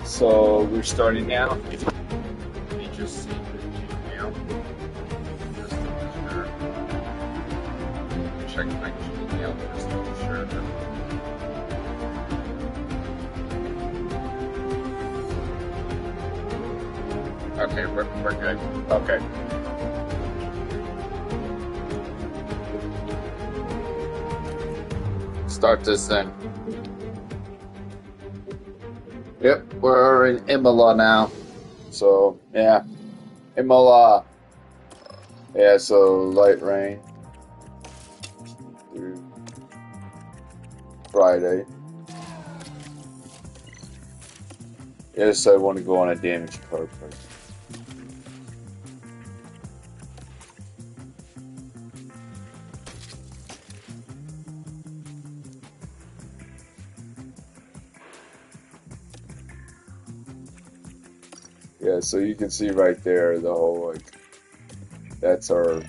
So we're starting now. Let me just see the email. Just to be sure. Check my Gmail just to be sure. Okay, we're good. Okay. Start this then. Yep, we're in Imola now. So yeah, Imola. Yeah, so light rain through Friday. Yes, I want to go on a damaged car park. Yeah, so you can see right there the whole like that's our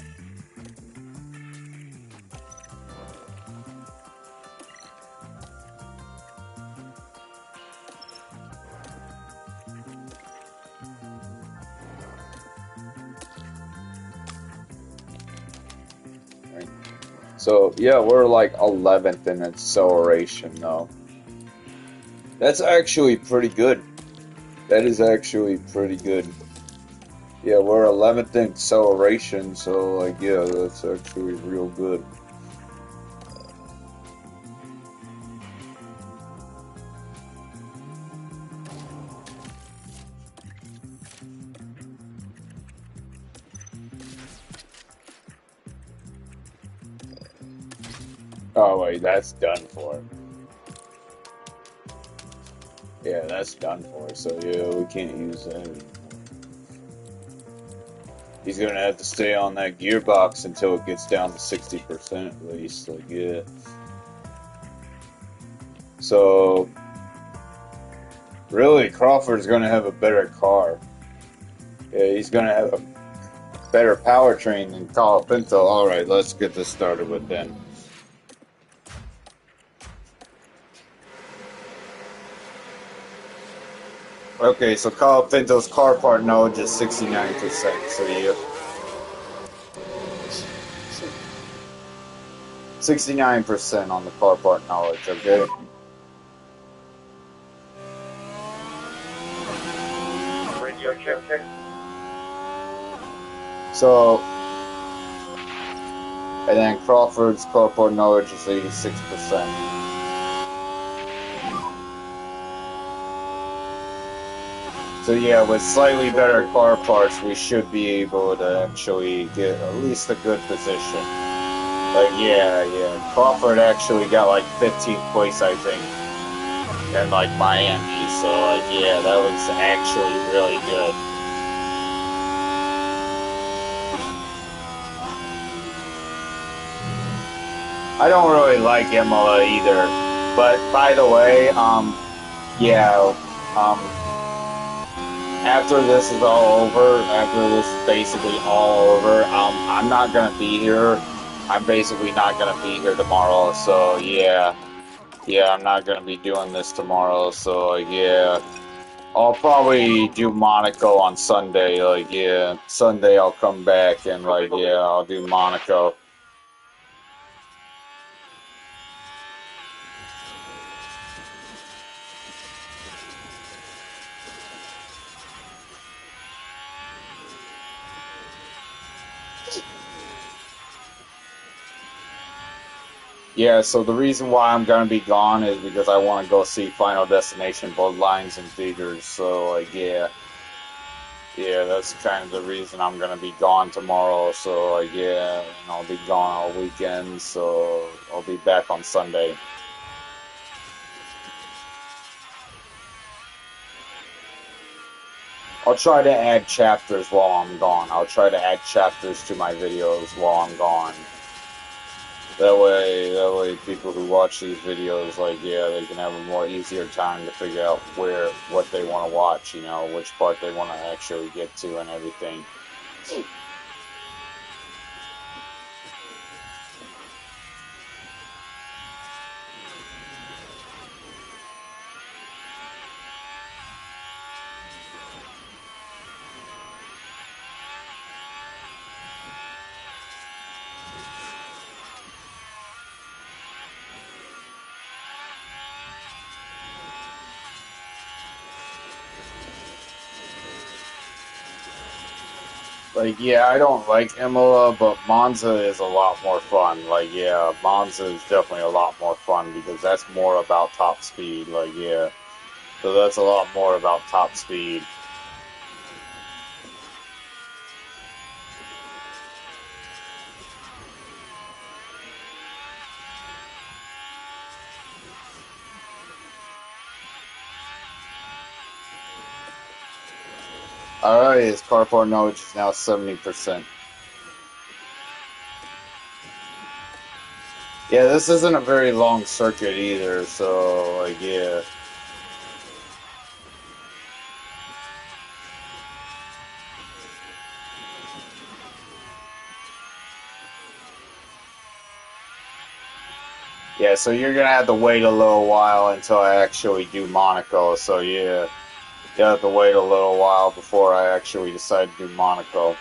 right. So yeah, we're like 11th in acceleration though. That's actually pretty good. That is actually pretty good. Yeah, we're 11th in acceleration, so like yeah, that's actually real good. Oh wait, that's done for. Yeah, that's done for. So yeah, we can't use that. He's gonna have to stay on that gearbox until it gets down to 60% at least. Like yeah. So really, Crawford's gonna have a better car. Yeah, he's gonna have a better powertrain than Colapinto. All right, let's get this started with then. Okay, so Colapinto's car part knowledge is 69%. So you 69% on the car part knowledge. Okay. Radio check. So, and then Crawford's car part knowledge is 86%. So yeah, with slightly better car parts, we should be able to actually get at least a good position. Like yeah, Crawford actually got like 15th place, I think, in like Miami. So like yeah, that was actually really good. I don't really like Imola either. But by the way, yeah, um, after this is all over, after this is basically all over, I'm not gonna be here. I'm basically not gonna be here tomorrow. So yeah, I'm not gonna be doing this tomorrow. So like, yeah, I'll probably do Monaco on Sunday. Like yeah, Sunday I'll come back and like yeah, I'll do Monaco. Yeah, so the reason why I'm gonna be gone is because I want to go see Final Destination Bloodlines in theaters. So like yeah, that's kind of the reason I'm gonna be gone tomorrow. So like yeah, and I'll be gone all weekend. So I'll be back on Sunday. I'll try to add chapters while I'm gone. I'll try to add chapters to my videos while I'm gone. That way, people who watch these videos, like, yeah, they can have a more easier time to figure out what they want to watch, you know, which part they want to actually get to and everything. Like, yeah, I don't like Imola, but Monza is a lot more fun. Like, yeah, Monza is definitely a lot more fun because that's more about top speed. Like, yeah, so that's a lot more about top speed. All right, his car part knowledge is now 70%. Yeah, this isn't a very long circuit either, so like, yeah. Yeah, so you're gonna have to wait a little while until I actually do Monaco. So yeah, you have to wait a little while before I actually decide to do Monaco.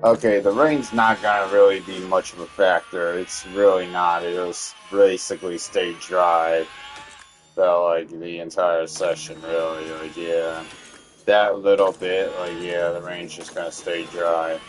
Okay, the rain's not gonna really be much of a factor. It's really not. It'll basically stay dry for like the entire session, really. Like, yeah, that little bit, like, yeah, the rain's just gonna stay dry.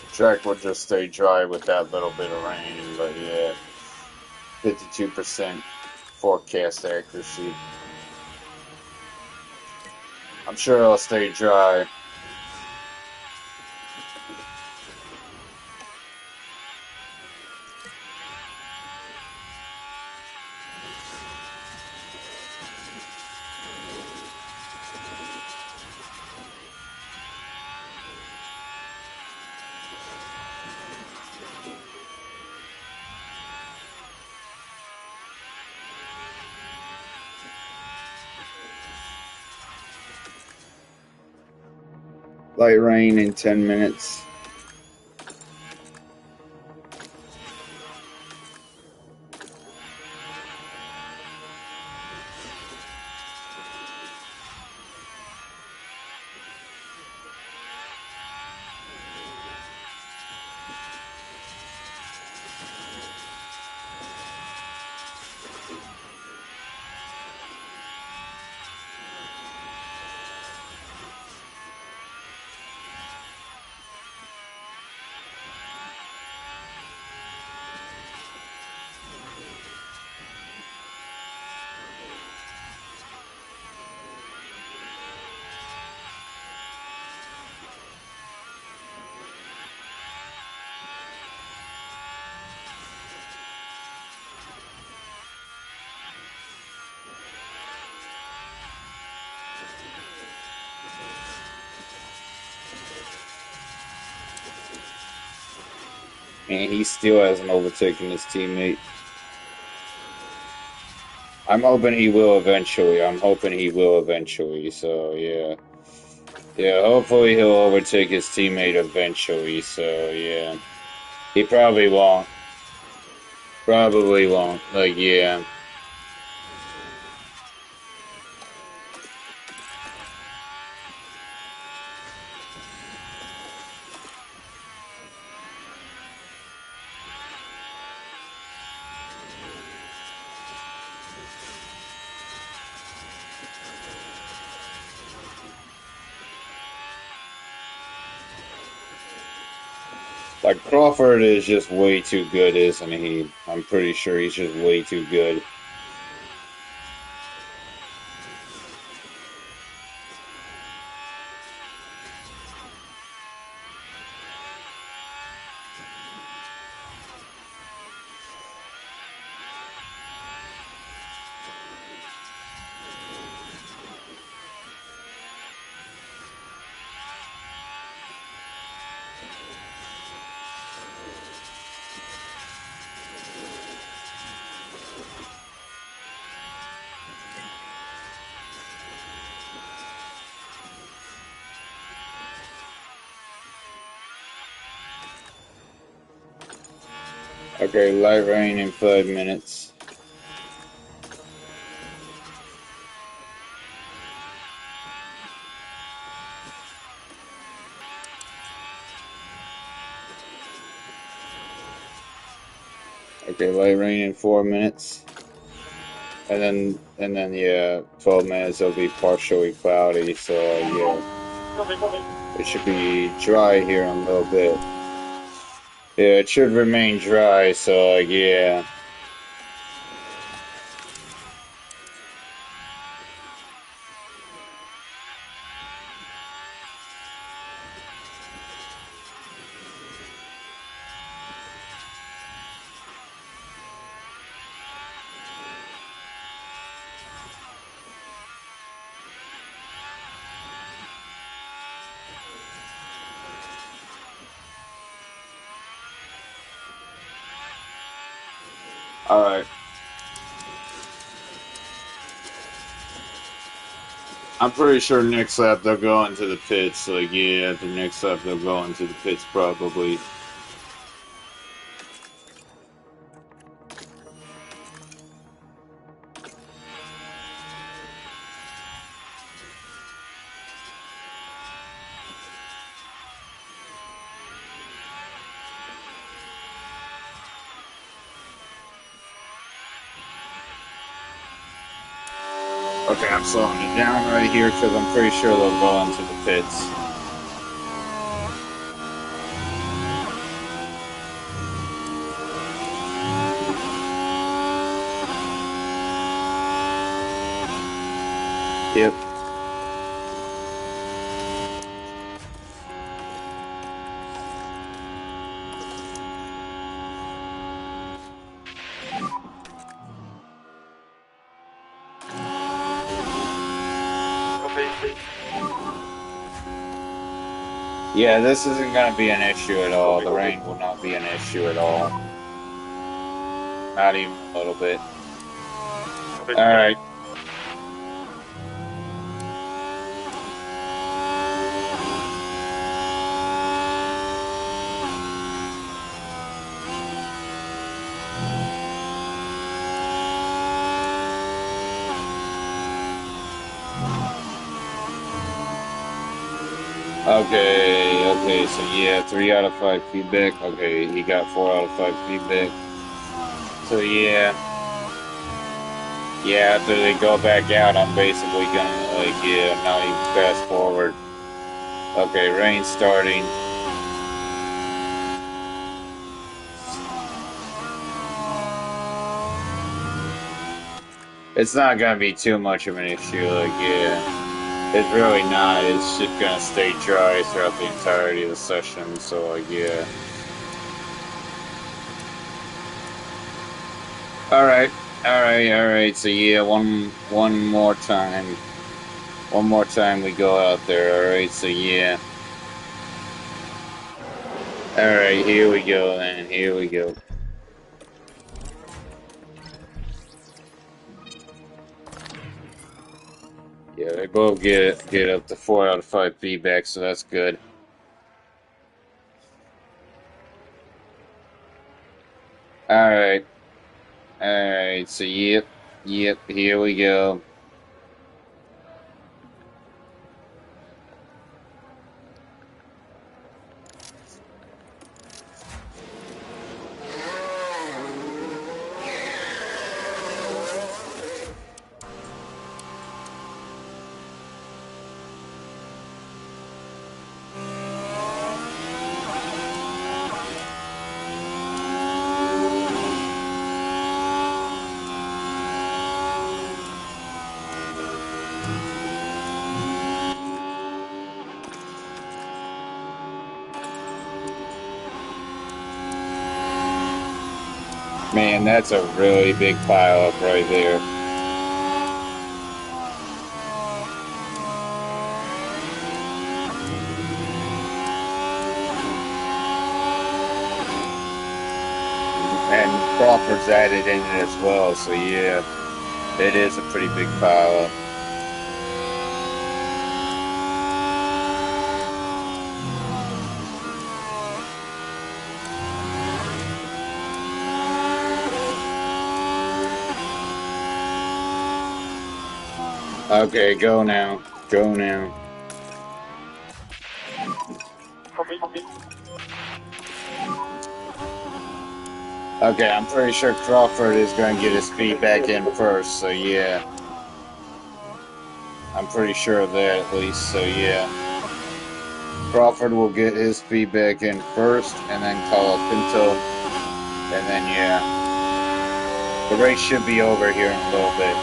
The track will just stay dry with that little bit of rain, but yeah, 52% forecast accuracy. I'm sure it'll stay dry. Light rain in 10 minutes. And he still hasn't overtaken his teammate. I'm hoping he will eventually. I'm hoping he will eventually. So yeah, yeah. Hopefully he'll overtake his teammate eventually. So yeah, he probably won't. Probably won't. Like, yeah. Like, Crawford is just way too good, isn't he? I'm pretty sure he's just way too good. Okay, light rain in 5 minutes. Okay, light rain in 4 minutes. And then yeah, 12 minutes it'll be partially cloudy, so yeah. It should be dry here in a little bit. Yeah, it should remain dry, so yeah. Alright. I'm pretty sure next lap they'll go into the pits. Like, yeah, the next lap they'll go into the pits probably. Okay, I'm slowing it down right here because I'm pretty sure they'll go into the pits. Yep. Okay. Yeah, this isn't going to be an issue at all. The rain will not be an issue at all. Not even a little bit. Alright. Okay, so yeah, 3 out of 5 feedback. Okay, he got 4 out of 5 feedback. So yeah. Yeah, after they go back out, I'm basically gonna, like, yeah, now you fast forward. Okay, rain starting. It's not gonna be too much of an issue, like, yeah. It's really not. It's just gonna stay dry throughout the entirety of the session, so, like, yeah. Alright, alright, so yeah, one more time. One more time we go out there, alright, so yeah. Alright, here we go then, here we go. Yeah, they both get up to 4 out of 5 feedback, so that's good. Alright. Alright, so yep, here we go. Man, that's a really big pile up right there. And Crawford's added in it as well, so yeah, it is a pretty big pile up. Okay, go now. Go now. Copy. Okay, I'm pretty sure Crawford is going to get his feet back in first, so yeah. I'm pretty sure of that at least, so yeah. Crawford will get his feet back in first, and then Pinto, and then yeah. The race should be over here in a little bit.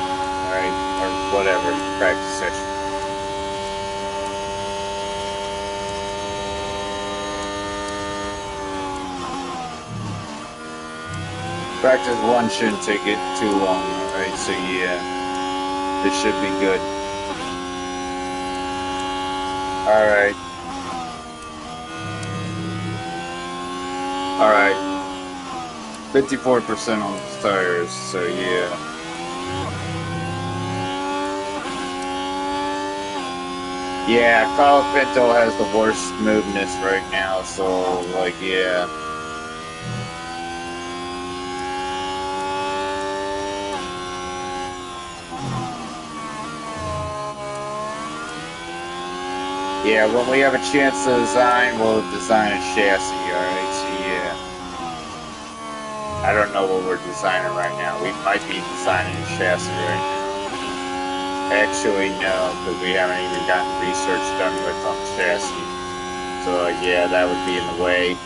Alright, or whatever, practice session. Practice one shouldn't take it too long, alright, so yeah. This should be good. Alright. Alright. 54% on the tires, so yeah. Yeah, Pinto has the worst smoothness right now, so like yeah. Yeah, when we have a chance to design, we'll design a chassis, alright? So yeah. I don't know what we're designing right now. We might be designing a chassis right now. Actually, no, because we haven't even gotten research done with on the chassis. So yeah, that would be in the way.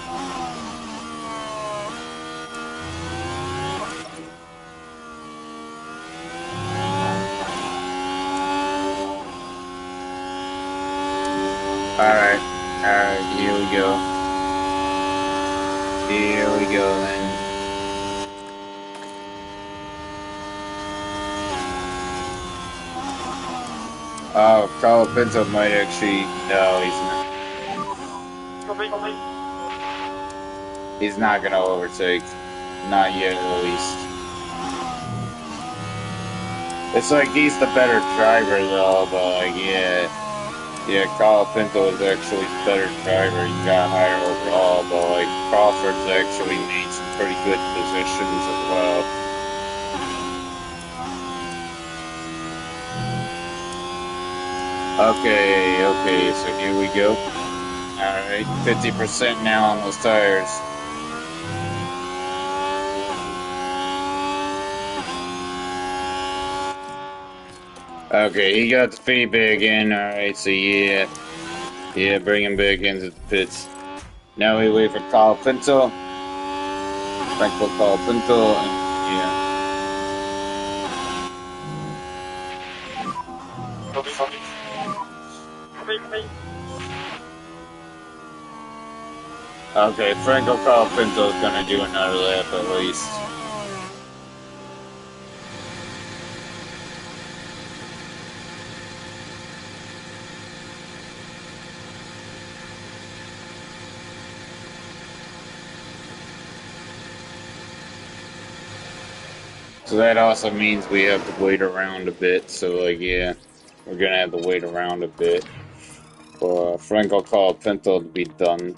Alright, alright, here we go. Here we go then. Oh, Pinto might actually. No, he's not. Copy. He's not gonna overtake. Not yet, at least. It's like he's the better driver, though, but like, yeah. Yeah, Pinto is actually the better driver. He got higher overall, but like, Crawford's actually made some pretty good positions as well. Okay, so here we go. Alright, 50% now on those tires. Okay, he got the feedback in. Alright, so yeah. Yeah, bring him back into the pits. Now we wait for Pinto. Franco Pinto, and yeah. Copy. Okay, Franco Pinto is gonna do another lap at least. So that also means we have to wait around a bit. So like, yeah, we're gonna have to wait around a bit for Franco Pinto to be done.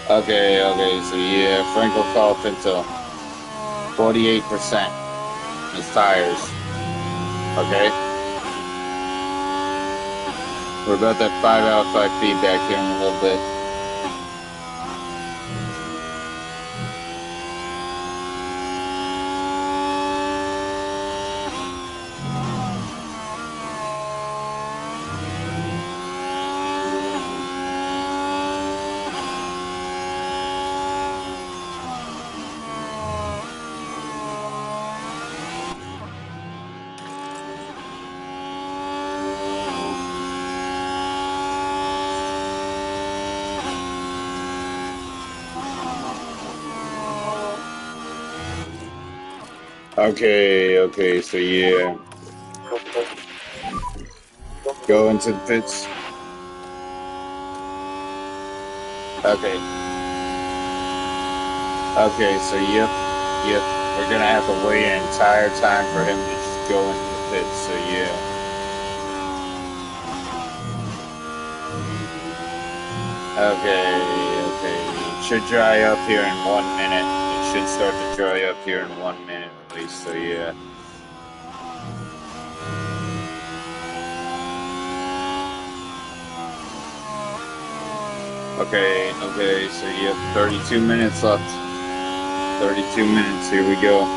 Okay, so yeah, Franco Pinto, 48% his tires. Okay. We're about that 5 out of 5 feedback here in a little bit. Okay, so yeah. Go into the pits. Okay. Okay, so yep. We're gonna have to wait an entire time for him to just go into the pits, so yeah. Okay. It should dry up here in 1 minute. It should start to dry up here in 1 minute at least, so yeah. Okay, so yep, 32 minutes left. 32 minutes, here we go.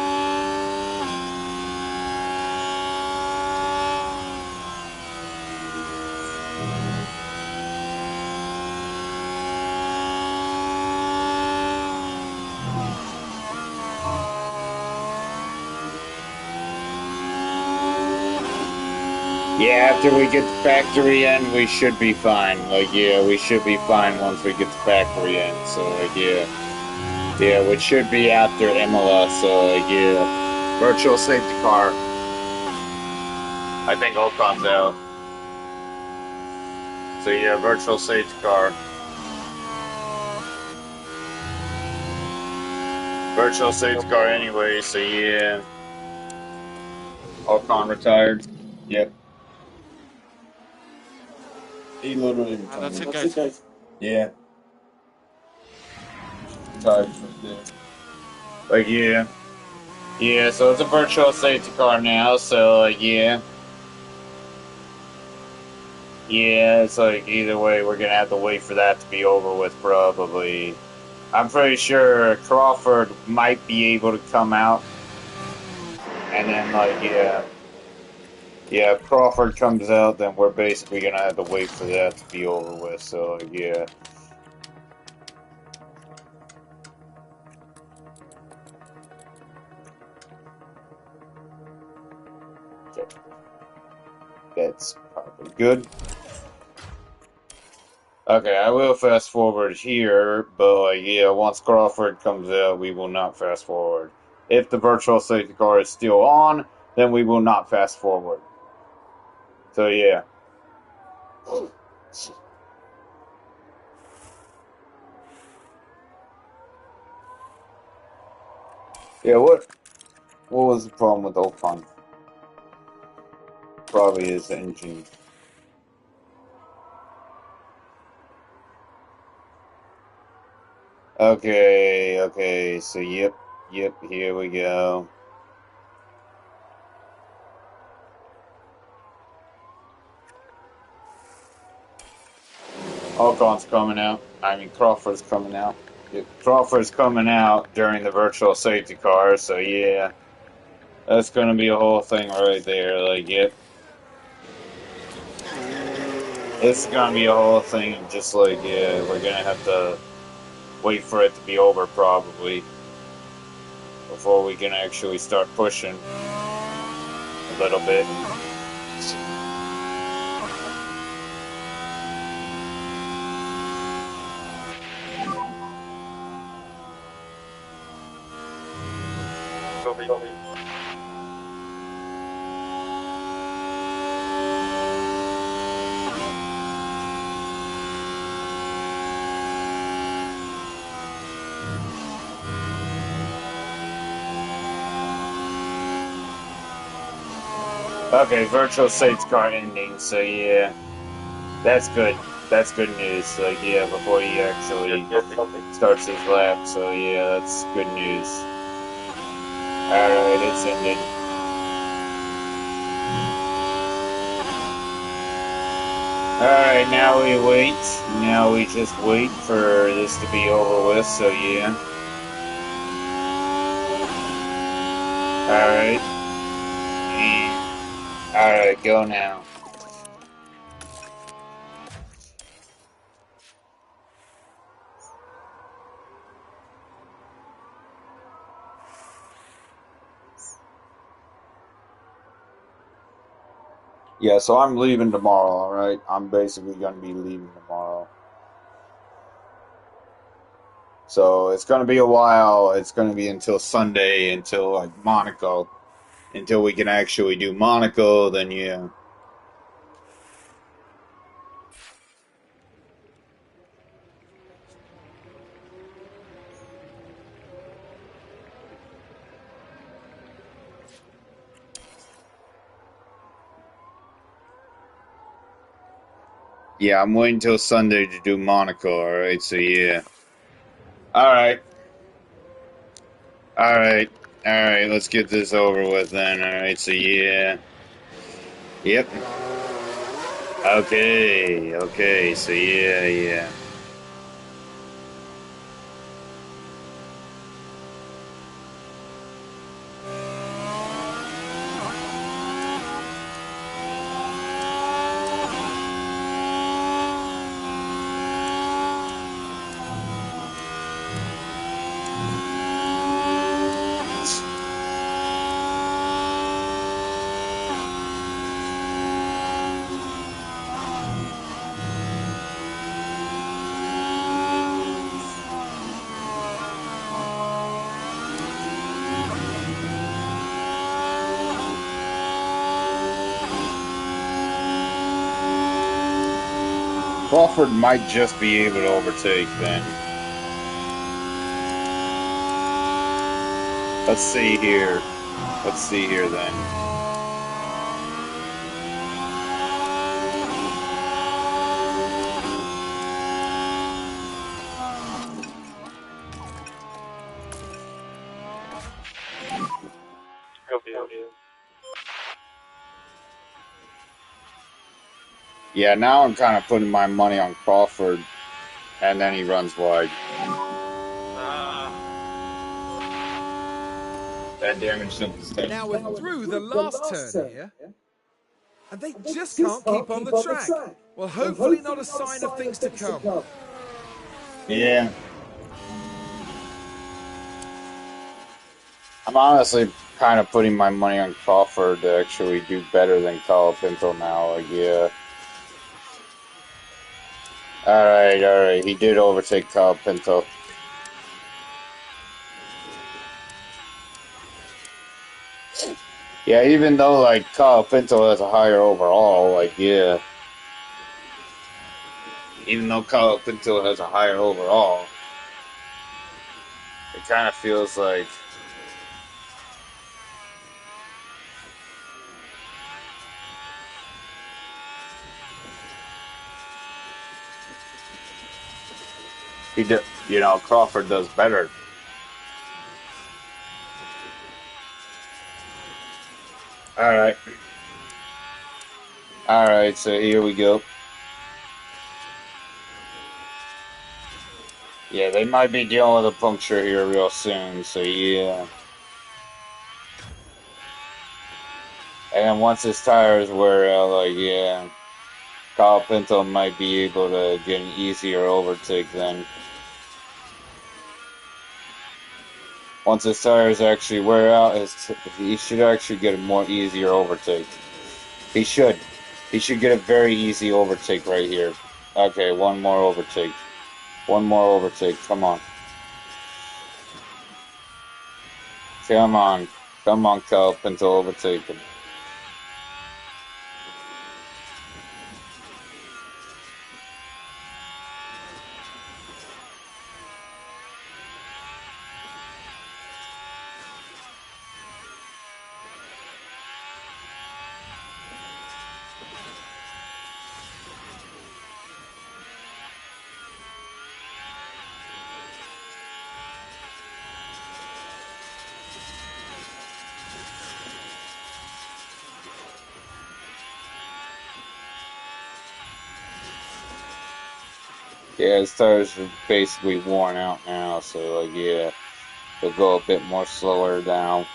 Yeah, after we get the factory in, we should be fine. Like, yeah, we should be fine once we get the factory in. So, like, yeah. Yeah, which should be after Imola. So, like, yeah. Virtual safety car. I think Ocon's out. So, yeah, virtual safety car. Virtual safety car anyway. So, yeah. Ocon retired. Yep. He literally That's retired. it, guys. Yeah. Retired right there. Like, yeah. Yeah, so it's a virtual safety car now. So, like, yeah. Yeah, it's like either way, we're gonna have to wait for that to be over with, probably. I'm pretty sure Crawford might be able to come out, and then like yeah, if Crawford comes out, then we're basically gonna have to wait for that to be over with. So yeah, that's probably good. Okay, I will fast forward here, but like yeah, once Crawford comes out, we will not fast forward. If the virtual safety car is still on, then we will not fast forward. So yeah. Yeah, what was the problem with Ocon? Probably his engine. Okay, so yep, here we go. Ocon's coming out. I mean, Crawford's coming out. Yep, Crawford's coming out during the virtual safety car, so yeah. That's gonna be a whole thing right there, like, yep. It's gonna be a whole thing, just like, yeah, we're gonna have to wait for it to be over, probably, before we can actually start pushing a little bit. Copy. Okay, virtual safety car ending, so yeah. That's good. That's good news. Like, yeah, before he Yes, actually copy. starts his lap. So, yeah, that's good news. Alright, it's ended. Alright, now we wait. Now we just wait for this to be over with. So, yeah. Alright. Alright, go now. Yeah, so I'm leaving tomorrow, alright? I'm basically going to be leaving tomorrow. So it's going to be a while. It's going to be until Sunday, until like Monaco. Until we can actually do Monaco, then yeah. Yeah, I'm waiting till Sunday to do Monaco. All right, so yeah. All right, all right, all right. Let's get this over with then. All right, so yeah. Yep. Okay, okay. So yeah, yeah. Crawford might just be able to overtake then. Let's see here. Let's see here then. He'll be. Yeah, now I'm kind of putting my money on Crawford, and then he runs wide. That damaged up the station. Now we're through the last turn here, and they just can't keep on the track. Well, hopefully not a sign of things to come. Yeah. I'm honestly kind of putting my money on Crawford to actually do better than Pinto now. Like, yeah. All right. He did overtake Pinto. Yeah, even though like Pinto has a higher overall, like yeah. Even though Pinto has a higher overall, it kind of feels like he did. You know, Crawford does better. All right. All right. So here we go. Yeah, they might be dealing with a puncture here real soon. So yeah. And then once his tires wear out, like yeah, Kyle Pinto might be able to get an easier overtake then. Once his tires actually wear out, he should actually get a more easier overtake. He should. He should get a very easy overtake right here. Okay, one more overtake. One more overtake. Come on. Come on. Come on, Kyle Pinto, overtake him. Yeah, his tires are basically worn out now, so like yeah, he'll go a bit more slower now.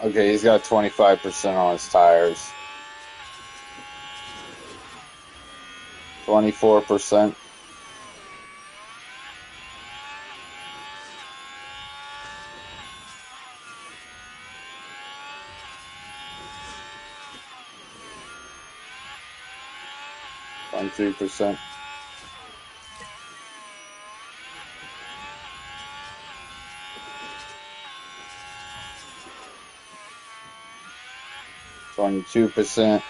Okay, he's got 25% on his tires. 24%. 23%. 22%.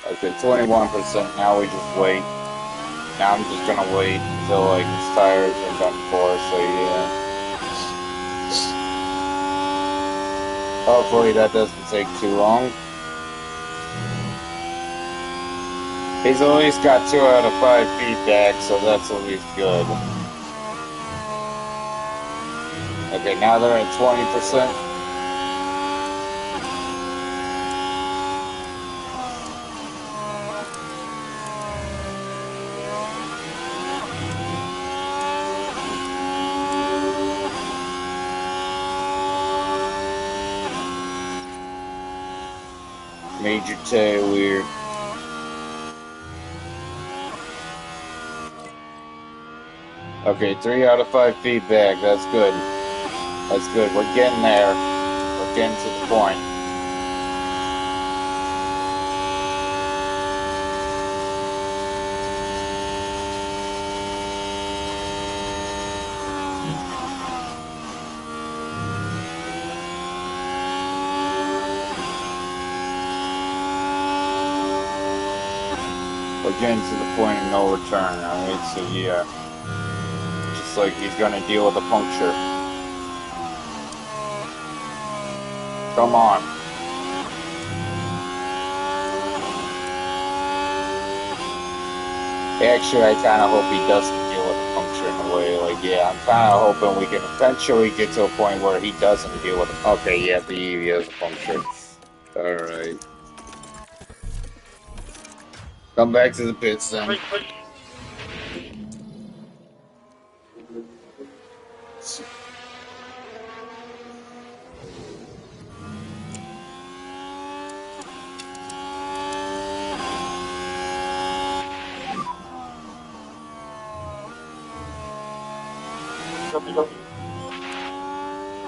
Okay, 21%. Now we just wait. Now I'm just gonna wait until like his tires are done for, so yeah. Hopefully that doesn't take too long. He's at least got 2 out of 5 feedback, so that's at least good. Okay, now they're at 20%. Major tailwheel. Okay, 3 out of 5 feedback. That's good. That's good. We're getting there. We're getting to the point. We're getting to the point of no return, alright? So yeah. Just like he's gonna deal with a puncture. Come on. Actually, I kind of hope he doesn't deal with a puncture in a way. Like, yeah, I'm kind of hoping we can eventually get to a point where he doesn't deal with it. Okay, yeah, he has a puncture. Alright. Come back to the pits then.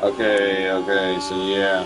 Okay, so yeah.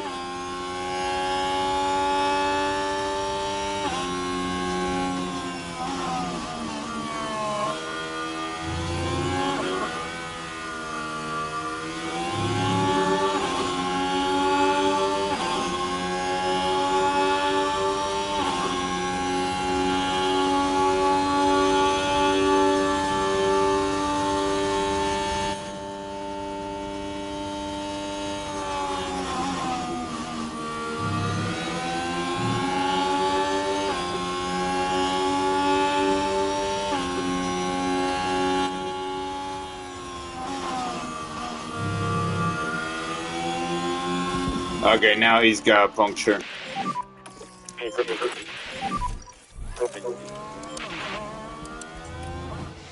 Okay, now he's got a puncture.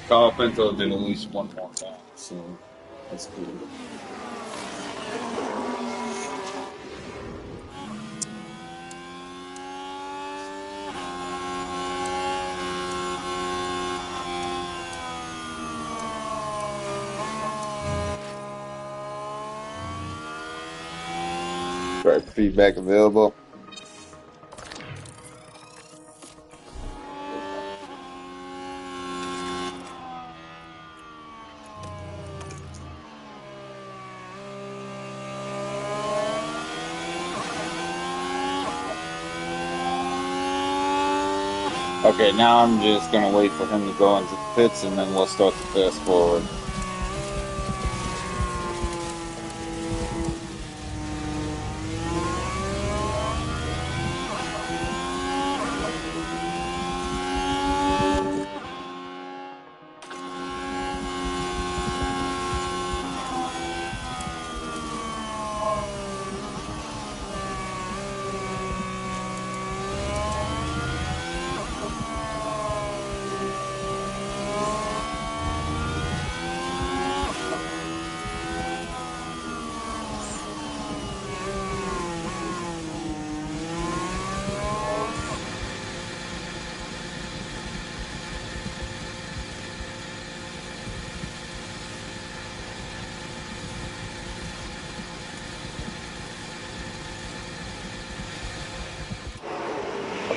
Kyle Pinto did at least one more time, so that's cool. Right, feedback available. Okay, now I'm just gonna wait for him to go into the pits and then we'll start to fast forward.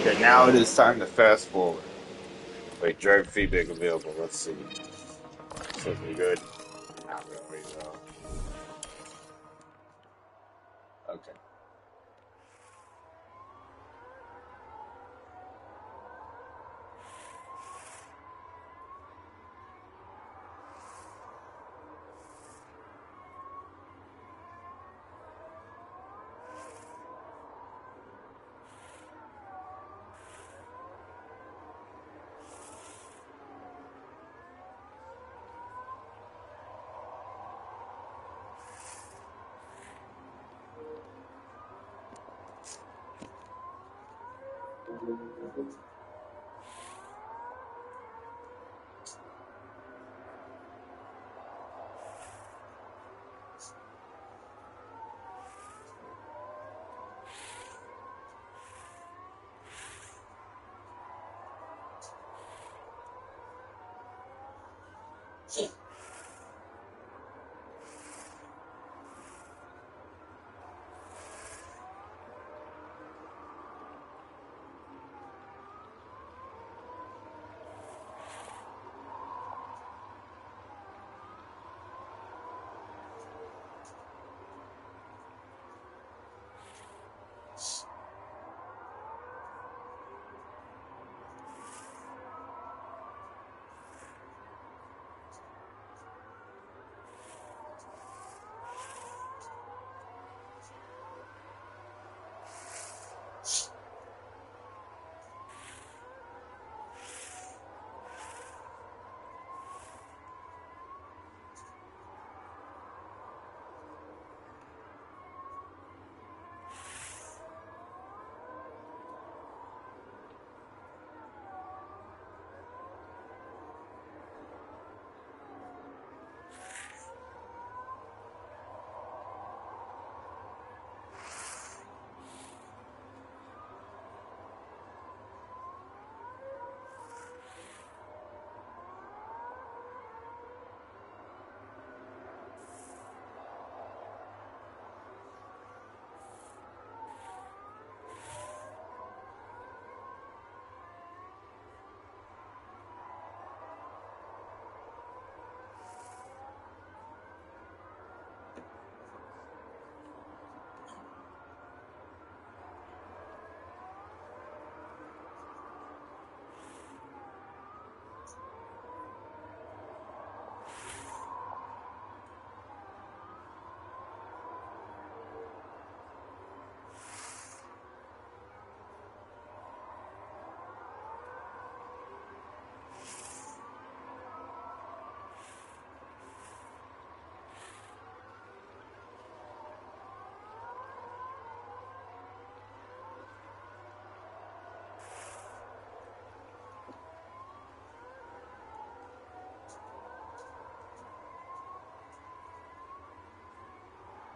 Okay, now it is time to fast forward. Wait, drive feedback available. Let's see. Says we're good. Not really, though. Okay.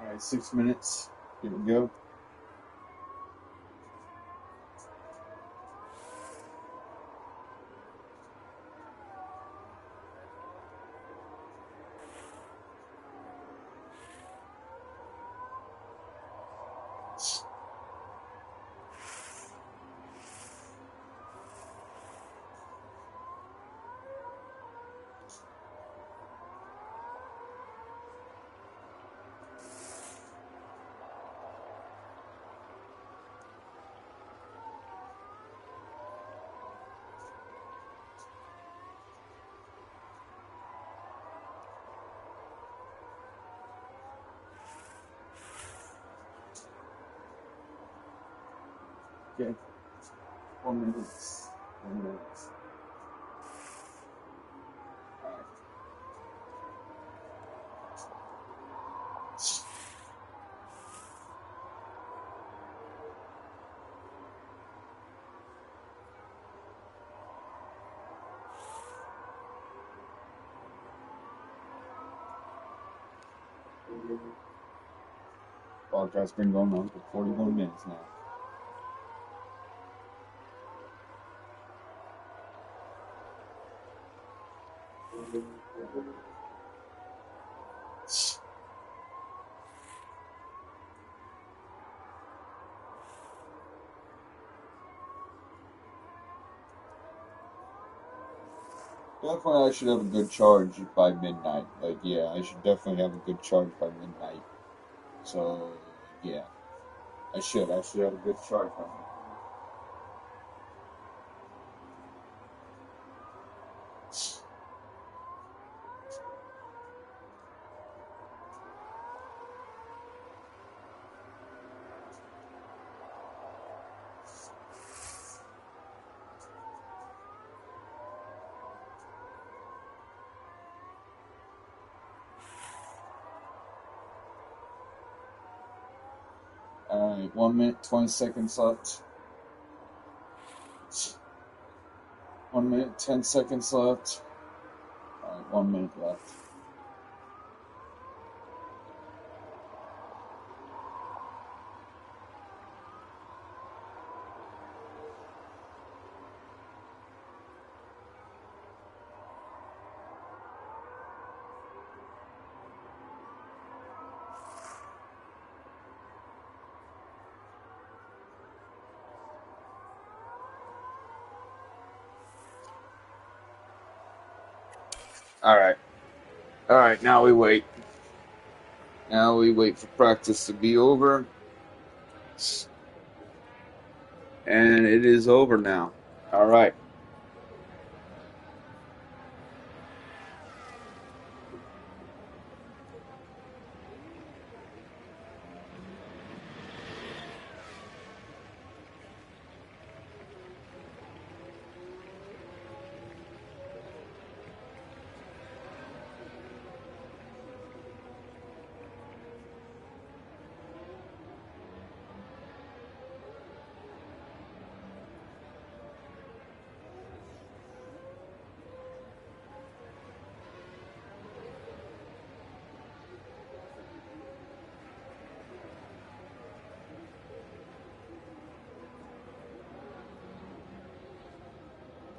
All right, 6 minutes. Here we go. Okay. 4 minutes. 4 minutes. All right. Ball drop's been going on for 41 minutes now. Definitely, I should have a good charge by midnight. Like, yeah, I should definitely have a good charge by midnight. So, yeah, I should. I should have a good charge by midnight. Alright, 1 minute, 20 seconds left. 1 minute, 10 seconds left. Alright, 1 minute left. Alright. Alright, now we wait. Now we wait for practice to be over. And it is over now. Alright.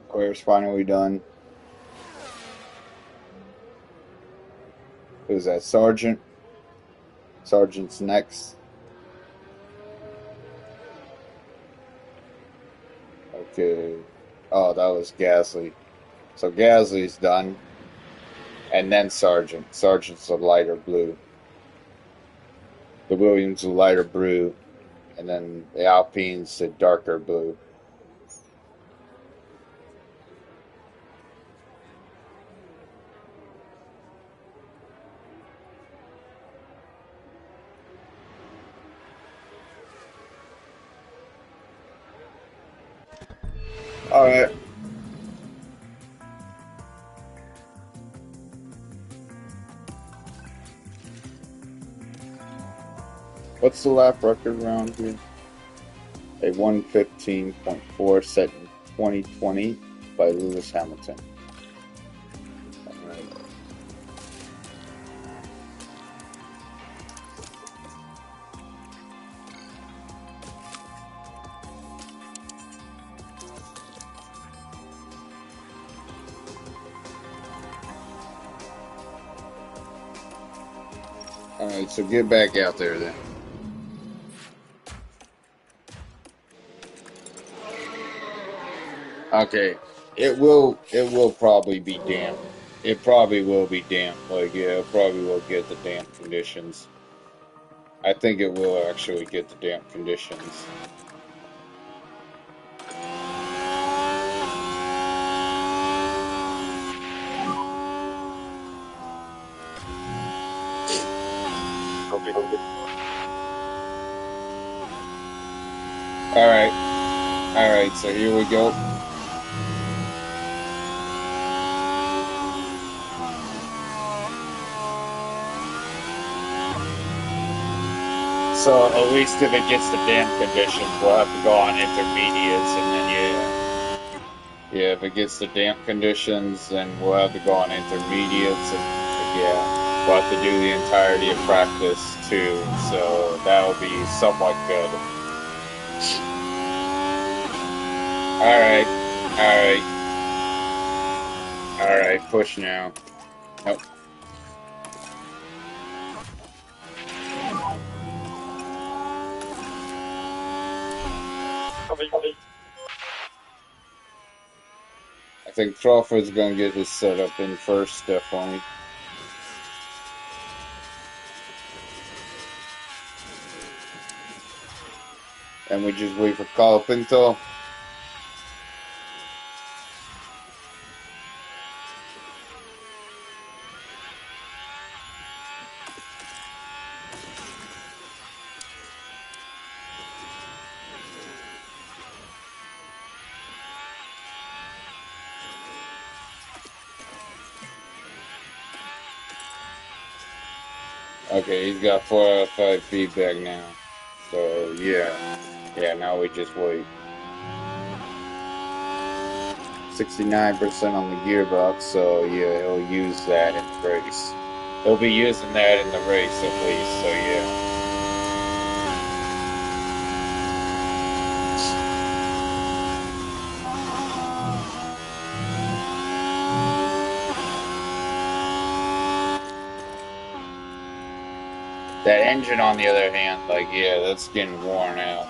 Claire's finally done. Who's that? Sergeant? Sergeant's next. Okay. Oh, that was Gasly. So Gasly's done. And then Sergeant. Sergeant's a lighter blue. The Williams a lighter blue. And then the Alpine's a darker blue. Alright. What's the lap record around here? A 1:15.4 set in 2020 by Lewis Hamilton. Alright. Alright, so get back out there then. Okay. It will probably be damp. It probably will be damp. Like, yeah, it probably will get the damp conditions. I think it will actually get the damp conditions. Alright. Alright, so here we go. So at least if it gets the damp conditions, we'll have to go on intermediates, and then yeah, if it gets the damp conditions, then we'll have to go on intermediates, and yeah, we'll have to do the entirety of practice too. So that'll be somewhat good. All right, all right, all right. Push now. Nope. I think Crawford's gonna get his setup in first, definitely. And we just wait for Colapinto. Okay, he's got 4 out of 5 feedback now. So, yeah. Yeah, now we just wait. 69% on the gearbox, so yeah, he'll use that in the race. He'll be using that in the race at least, so yeah. That engine, on the other hand, like, yeah, that's getting worn out.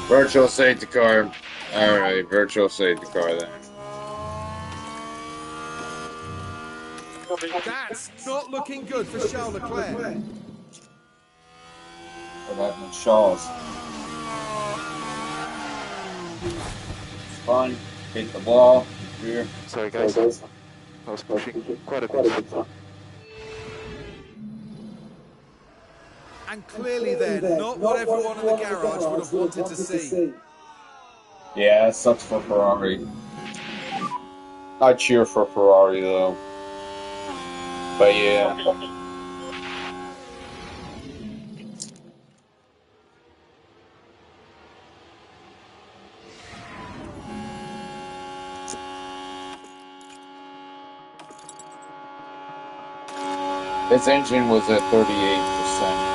Virtual safety car. Alright, virtual safety car then. That's not looking good for Charles Leclerc. What happened to Shaw's? Fun. Hit the ball. Rear. Sorry guys, I was pushing quite a bit. And clearly then, not what everyone in the garage would have wanted to see. Yeah, that sucks for Ferrari. I cheer for Ferrari though. But yeah. His engine was at 38%.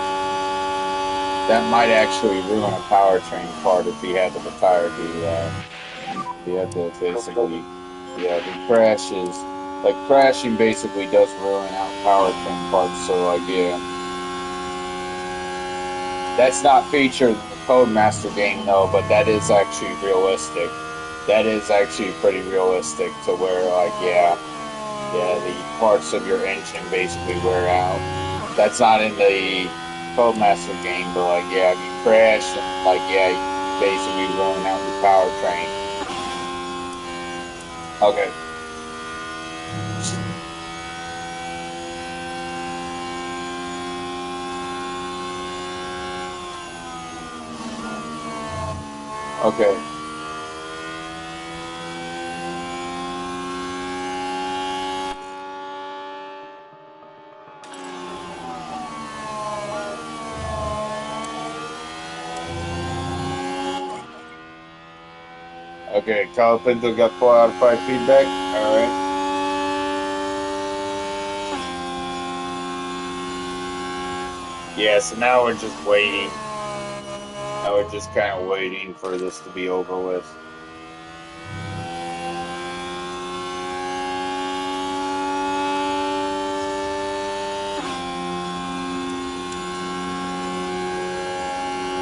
That might actually ruin a powertrain part if he had to retire due to that. He had to basically, yeah, if he crashes, like crashing basically does ruin out powertrain parts, so like, yeah. That's not featured in the Codemaster game though, but that is actually realistic. That is actually pretty realistic to where, like, yeah, the parts of your engine basically wear out. That's not in the Codemaster game, but like, yeah, if you crash and like, yeah, you basically ruin out your powertrain. Okay. Okay. Okay, Kyle Pinto got 4 out of 5 feedback. Alright. Yeah, so now we're just waiting. Now we're just kind of waiting for this to be over with.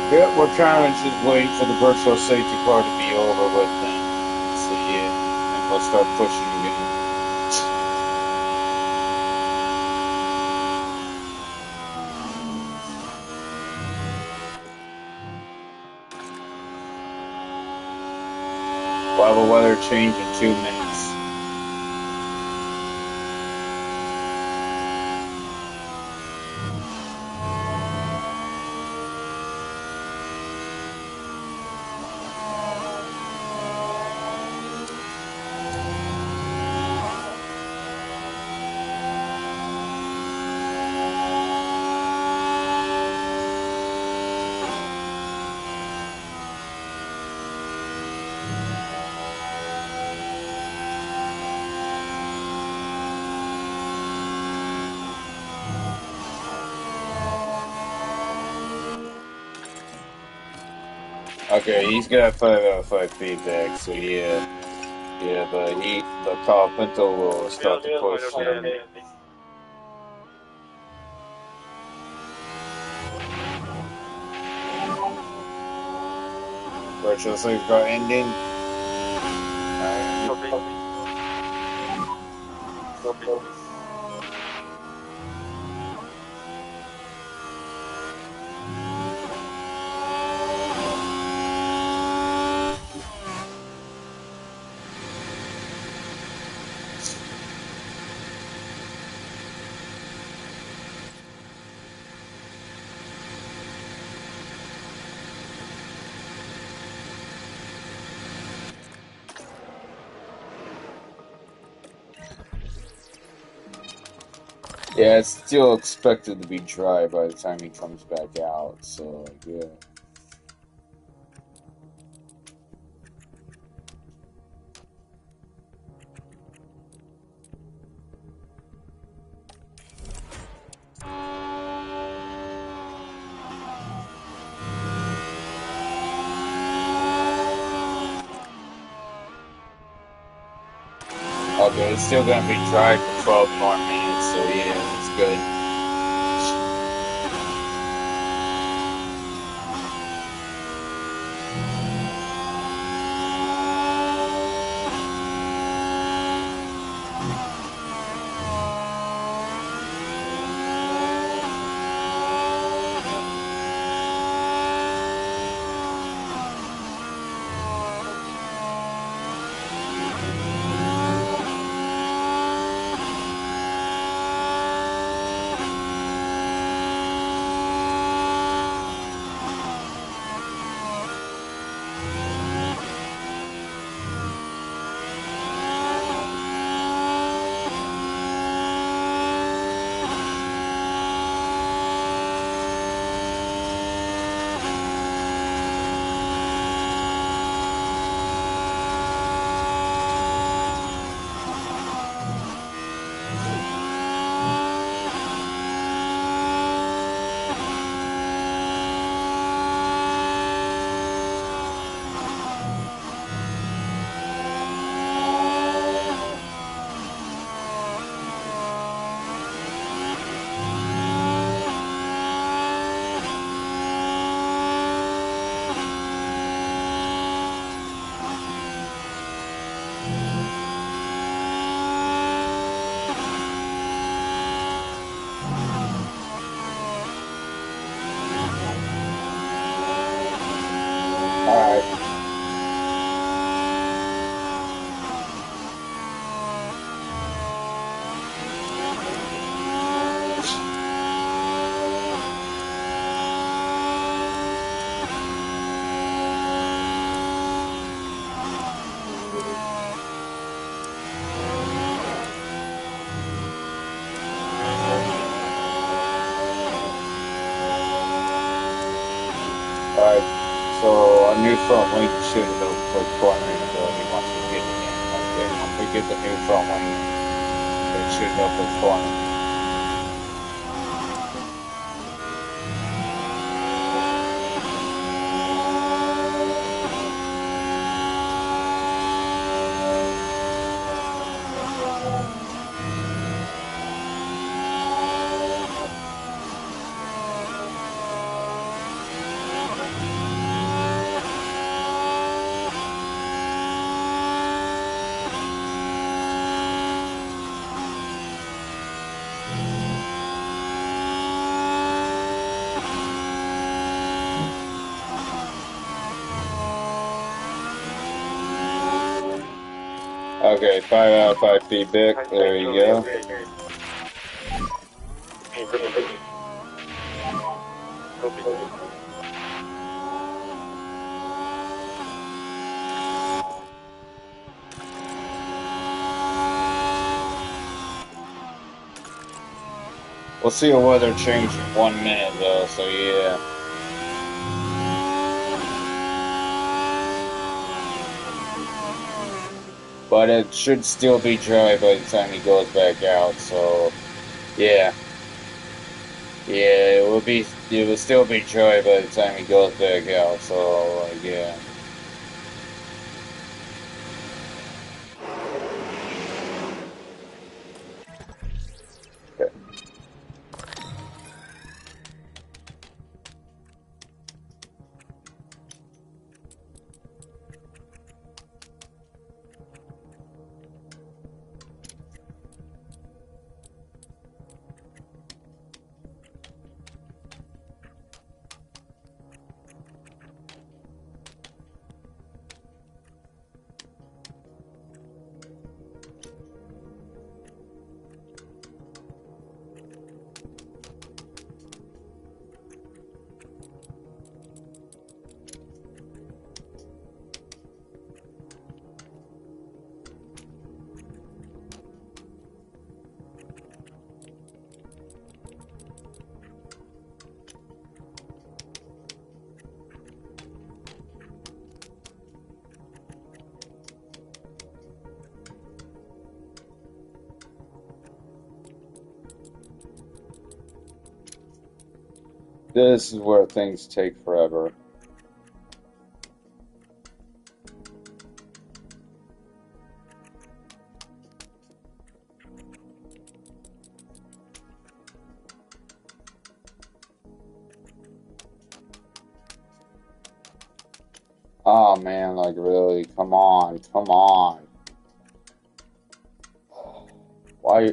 Yeah, we're kind of just waiting for the virtual safety car to be over with then. So yeah, and we'll start pushing again. We'll have a weather change in 2 minutes. Okay, he's got 5 out of 5 feedback, so yeah. Yeah, but the carpenter will start to push him. Virtual safeguard ending. Alright. Yeah, it's still expected to be dry by the time he comes back out, so yeah. Okay, it's still gonna be dry for 12 more minutes, so yeah, it's good. Alright. Alright, so a new front wing should have cornering ability once we get it in. Okay, once we get the new front wing, it should help with cornering. Okay, 5 out of 5 feedback. There you go. We'll see a weather change in 1 minute though, so yeah. But it should still be dry by the time he goes back out, so yeah. Yeah, it will still be Troy by the time he goes back out. So like, yeah. This is where things take forever. Oh man, like really, come on, come on. Why?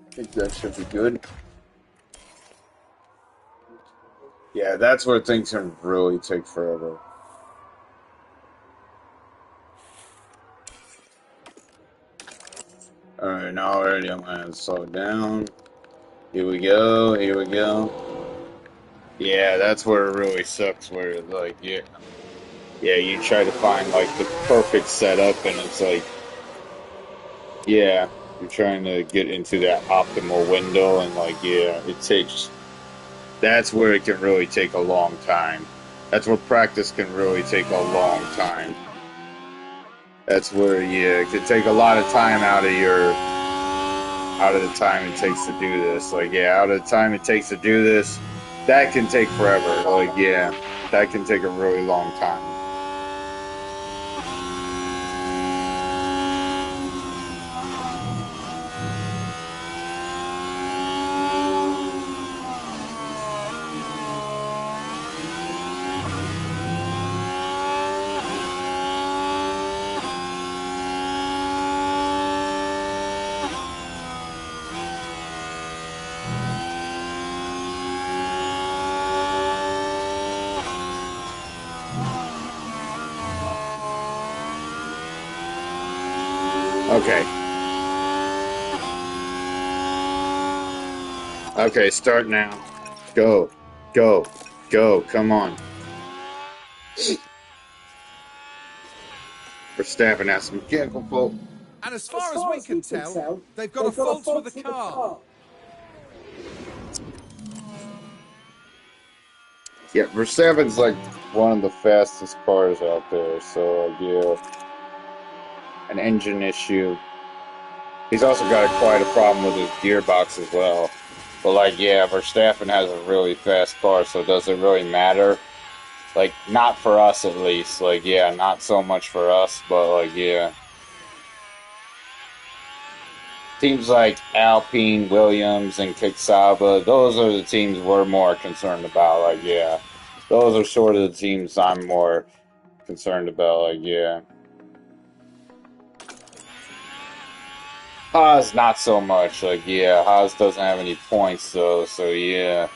I think that should be good. Yeah, that's where things can really take forever. Alright, now already I'm gonna slow it down. Here we go, here we go. Yeah, that's where it really sucks, where like, yeah, you try to find like the perfect setup and it's like, yeah, you're trying to get into that optimal window and like, yeah, that's where it can really take a long time. That's where practice can really take a long time. That's where, yeah, it could take a lot of time out of the time it takes to do this. Like, yeah, out of the time it takes to do this, that can take forever. Like, yeah, that can take a really long time. Okay. Okay, start now. Go. Go. Go. Come on. Verstappen has some mechanical fault. And as far as we can tell, they've got a fault with the car. Yeah, Verstappen's like one of the fastest cars out there, so yeah, an engine issue. He's also got quite a problem with his gearbox as well. But like, yeah, Verstappen has a really fast car, so does it really matter? Like, not for us at least. Like, yeah, not so much for us, but like, yeah. teams like Alpine, Williams, and Kicksaba, those are the teams we're more concerned about. Like, yeah, those are sort of the teams I'm more concerned about. Like, yeah. Haas, not so much. Like, yeah, Haas doesn't have any points, though, so yeah.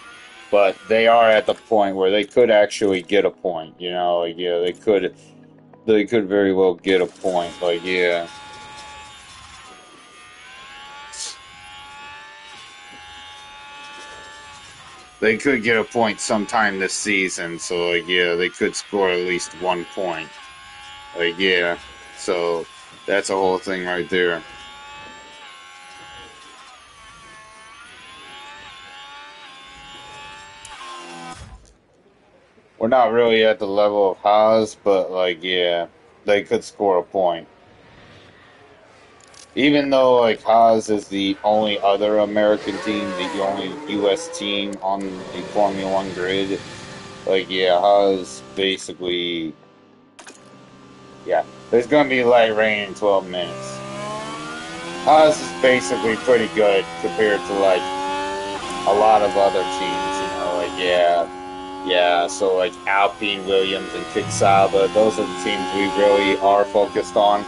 But they are at the point where they could actually get a point, you know? Like, yeah, they could very well get a point. Like, yeah. They could get a point sometime this season, so like yeah, they could score at least 1 point. Like yeah, so that's a whole thing right there. We're not really at the level of Haas, but like yeah, they could score a point. Even though like Haas is the only other American team, the only U.S. team on the Formula One grid, like yeah, Haas basically yeah. There's gonna be light rain in 12 minutes. Haas is basically pretty good compared to like a lot of other teams, you know, like yeah, yeah. So like Alpine, Williams, and Kicksaba, those are the teams we really are focused on.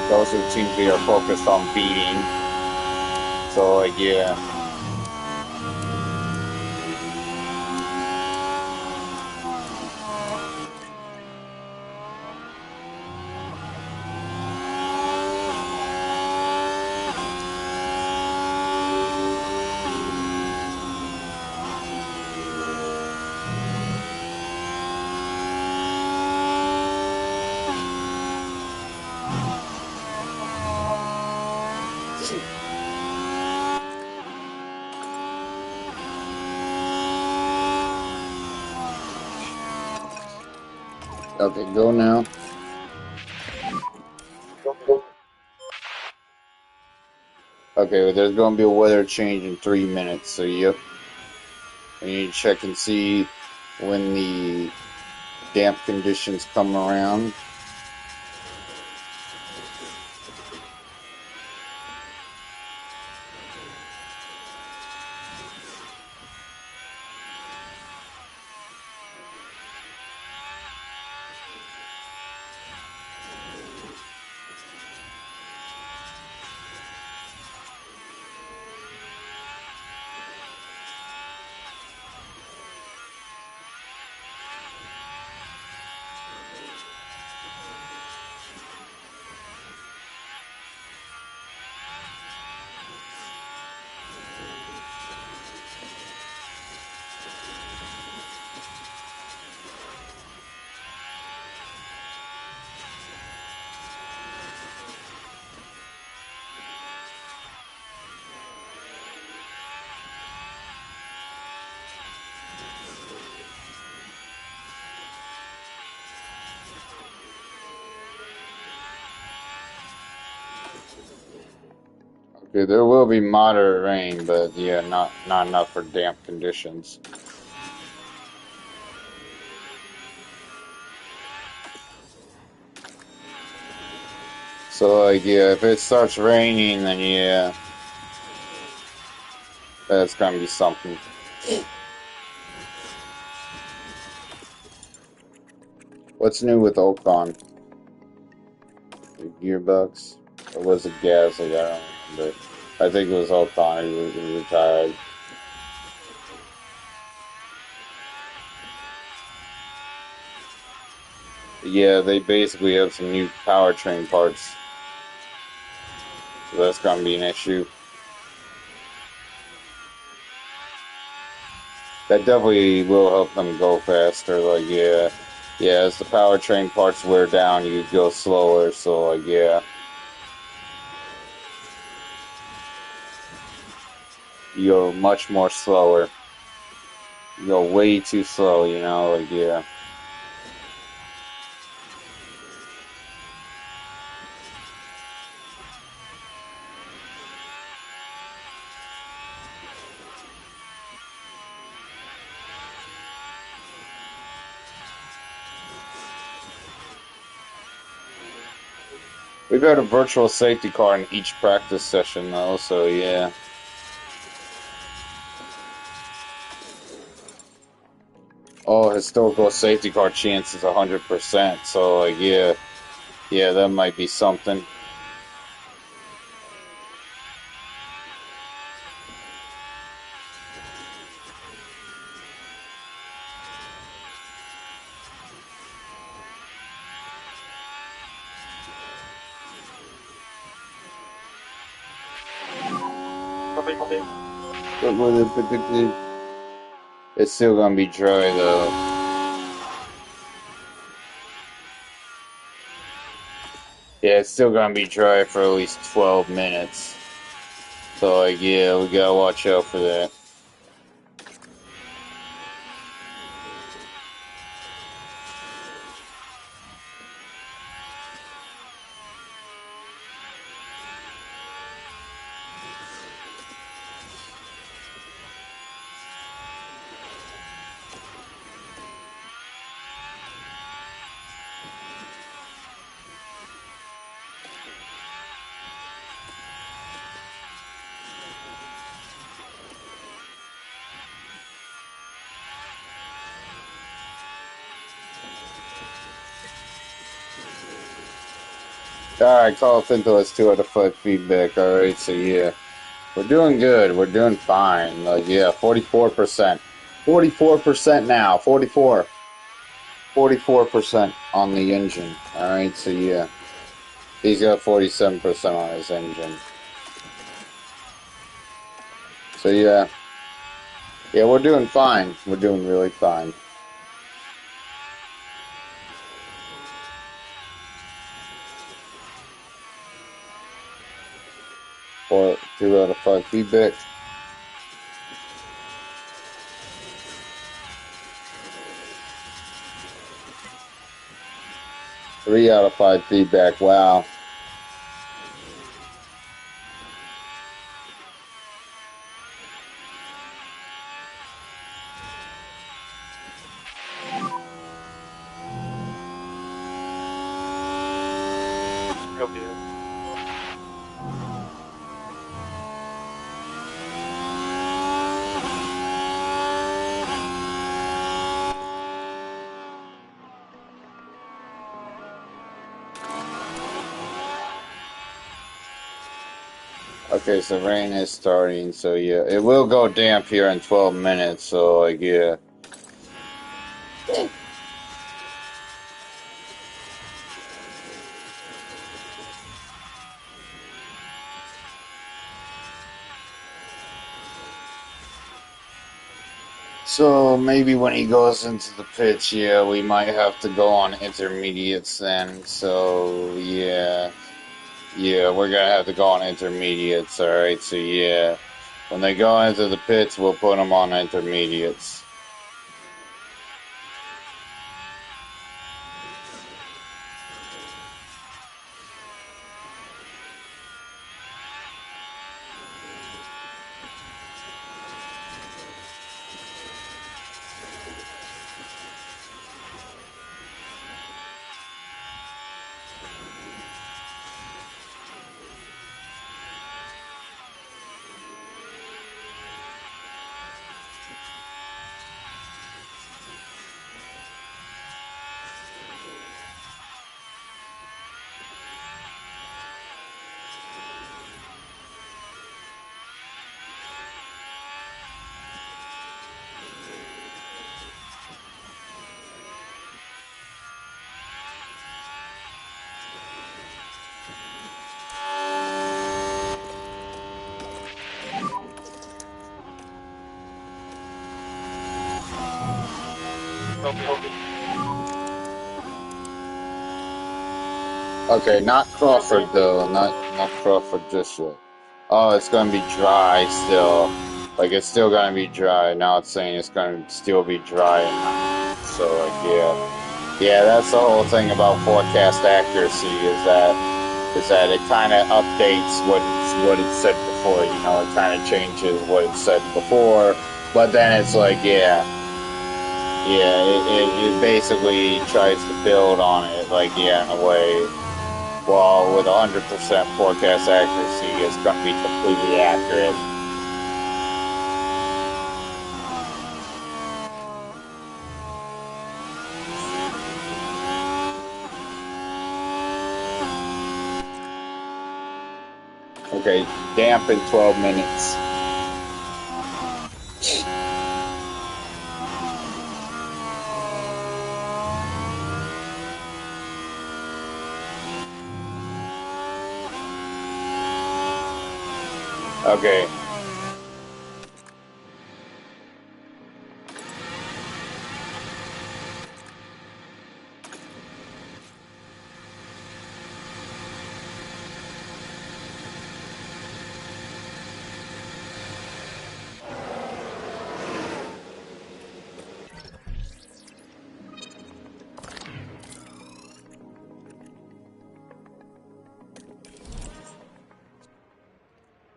Those are the teams we are focused on beating. So like yeah. Okay, go now. Okay, well, there's gonna be a weather change in 3 minutes, so yep. I need to check and see when the damp conditions come around. Okay, there will be moderate rain, but yeah, not enough for damp conditions. So like yeah, if it starts raining, then yeah, that's gonna be something. What's new with Ocon? The gearbox? Or was it gas? Like, I don't remember. I think it was Ocon. He retired. Yeah, they basically have some new powertrain parts. So that's gonna be an issue. That definitely will help them go faster. Like, yeah. Yeah, as the powertrain parts wear down, you go slower. So, like, yeah. You go much more slower. You go way too slow, you know? Like, yeah. We've had a virtual safety car in each practice session though, so yeah. Oh, historical safety car chance is 100%. So like, yeah, yeah, that might be something. But it's still gonna be dry though. Yeah, it's still gonna be dry for at least 12 minutes. So like, yeah, we gotta watch out for that. Alright, call Finto has 2 out of 5 feedback. Alright, so yeah. We're doing good. We're doing fine. Like, yeah, 44%. 44% now. 44. 44% on the engine. Alright, so yeah. He's got 47% on his engine. So yeah. Yeah, we're doing fine. We're doing really fine. 2 out of 5 feedback. 3 out of 5 feedback. Wow. Okay, so rain is starting, so yeah. It will go damp here in 12 minutes, so like, yeah. So maybe when he goes into the pitch, yeah, we might have to go on intermediates then. So yeah, yeah, we're gonna have to go on intermediates. All right, so yeah, when they go into the pits, we'll put them on intermediates. Okay, not Crawford though, not Crawford just yet. Oh, it's gonna be dry still. Like it's still gonna be dry. Now it's saying it's gonna still be dry and so like yeah. Yeah, that's the whole thing about forecast accuracy is that it kind of updates what it said before. You know, it kind of changes what it said before, but then it's like yeah, yeah, it basically tries to build on it like yeah in a way. well, with 100% forecast accuracy, it's going to be completely accurate. Okay, damp in 12 minutes. Okay.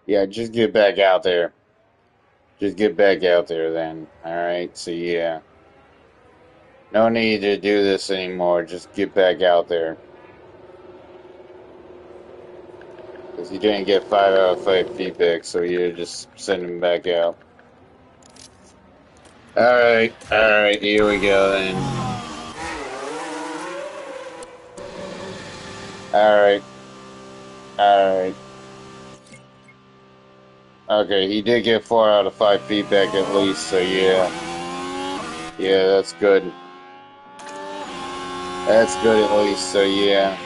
Yeah, just get back out there. Just get back out there then. Alright, so yeah. No need to do this anymore. Just get back out there. Because you didn't get 5 out of 5 feedback, so you're just sending back out. Alright, here we go then. Alright. Okay, he did get 4 out of 5 feedback at least, so yeah. Yeah, that's good. That's good at least, so yeah.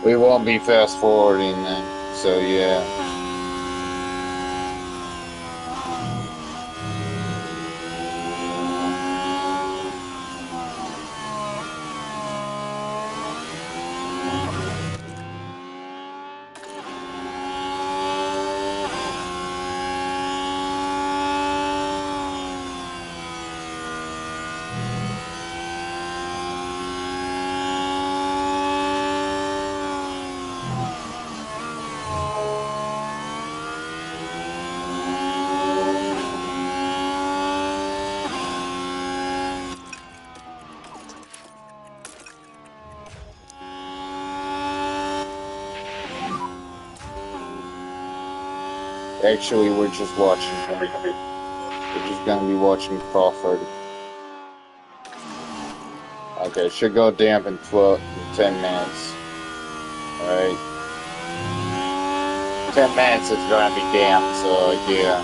We won't be fast forwarding then, so yeah. Actually, we're just watching him. We're just gonna be watching Crawford. Okay, should go damp in 10 minutes. Alright. 10 minutes it's gonna be damp, so yeah.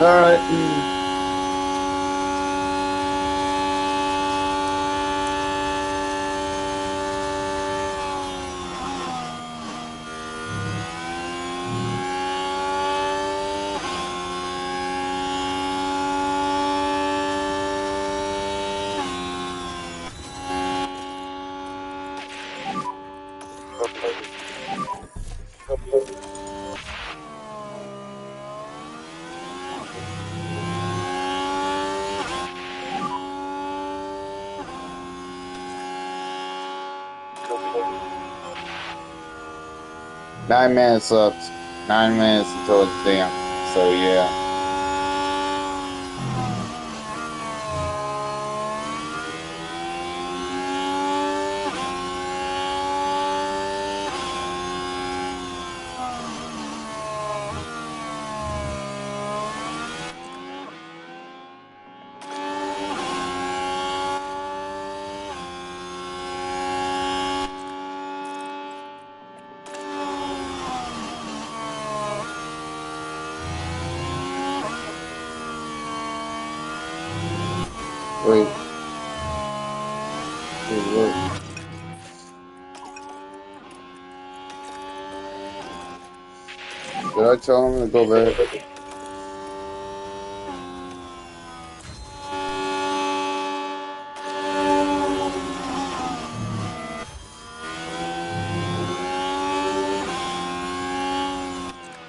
Alright. 9 minutes left. 9 minutes until it's damp. So yeah. Wait. Wait. Did I tell him to go back?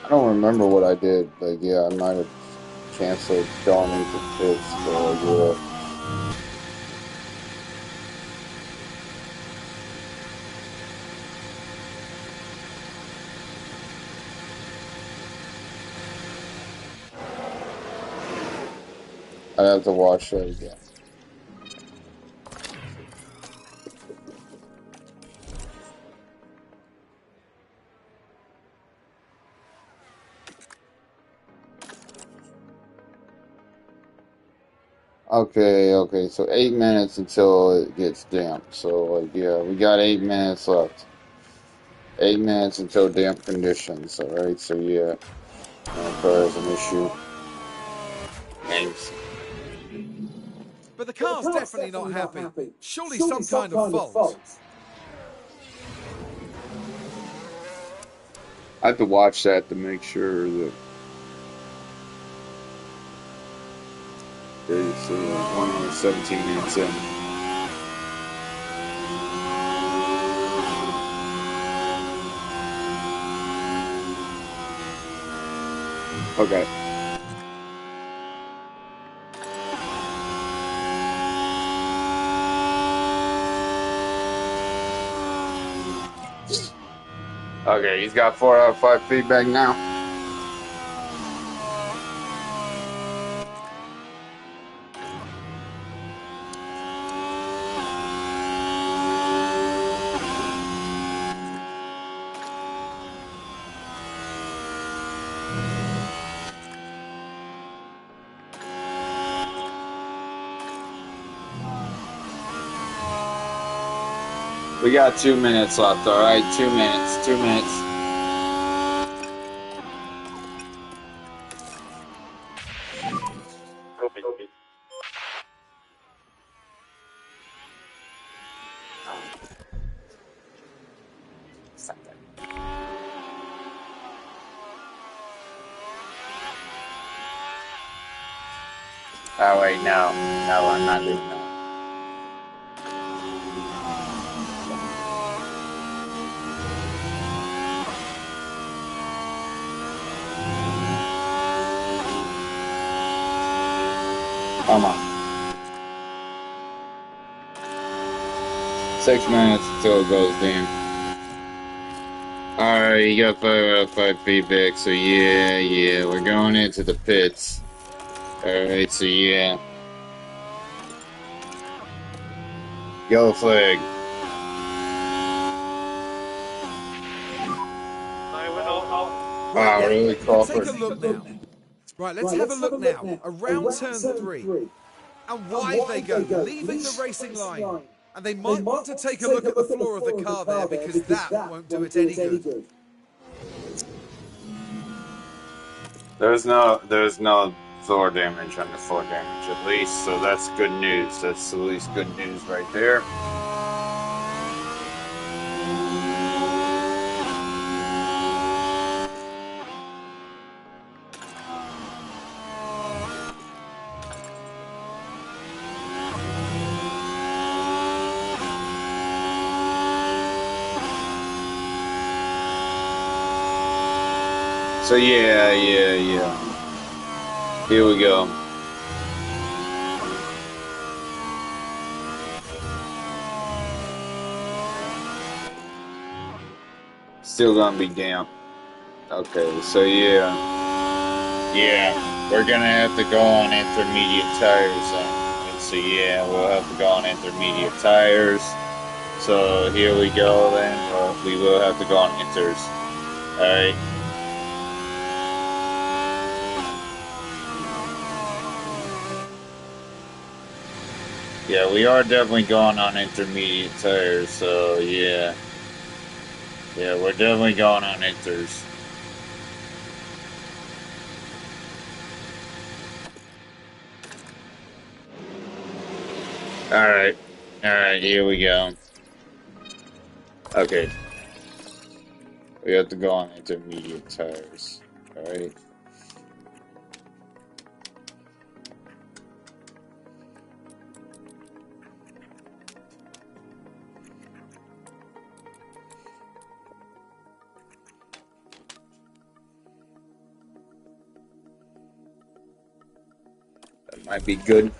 I don't remember what I did, but yeah, I might have canceled going into this, so yeah. I have to watch that again. Okay, so 8 minutes until it gets damp. So, like, yeah, we got 8 minutes left. 8 minutes until damp conditions, alright? So, yeah, that car is an issue. Thanks. But the car's definitely not happy. Surely some kind of fault. I have to watch that to make sure that it's 1 hour 17 minutes in. Okay. Okay, he's got 4 out of 5 feedback now. We got 2 minutes left, alright? 2 minutes, 2 minutes. Oh wait, no. No, I'm not doing that. Come on. 6 minutes until it goes down. Alright, you got 5 out of 5 feedback, so yeah, we're going into the pits. Alright, so yeah. Yellow flag. Wow, Right, really, yeah, take Crawford? a look now. Right, let's have a look now. Around turn 3. And wide they go, leaving the racing line. And they might want to take a look at the floor of the car there because that won't do it any good. There's no floor damage, under floor damage at least, so that's good news. That's at least good news right there. So yeah. Here we go. Still gonna be damp. Okay, so yeah, we're gonna have to go on intermediate tires then. And so yeah, we'll have to go on intermediate tires. So here we go then. Well, we will have to go on inters. Alright. Yeah, we are definitely going on intermediate tires, so yeah. Yeah, we're definitely going on inters. Alright. Alright, here we go. Okay. We have to go on intermediate tires. Alright. That might be good.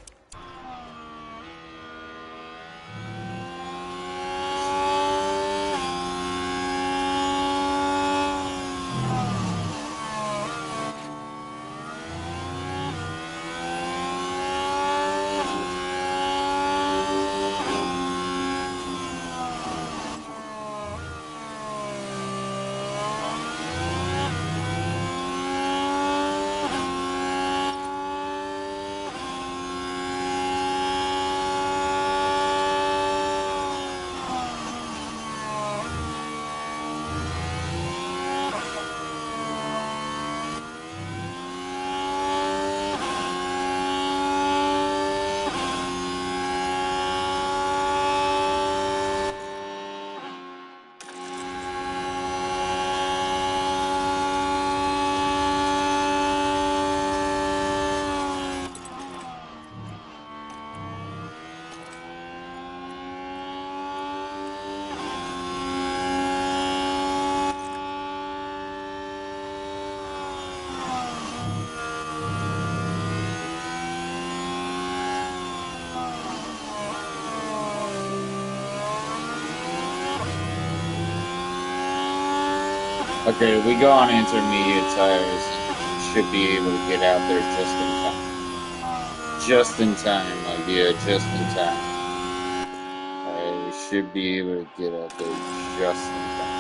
Okay, we go on intermediate tires and should be able to get out there just in time. Just in time, my dear, just in time. Alright, we should be able to get out there just in time.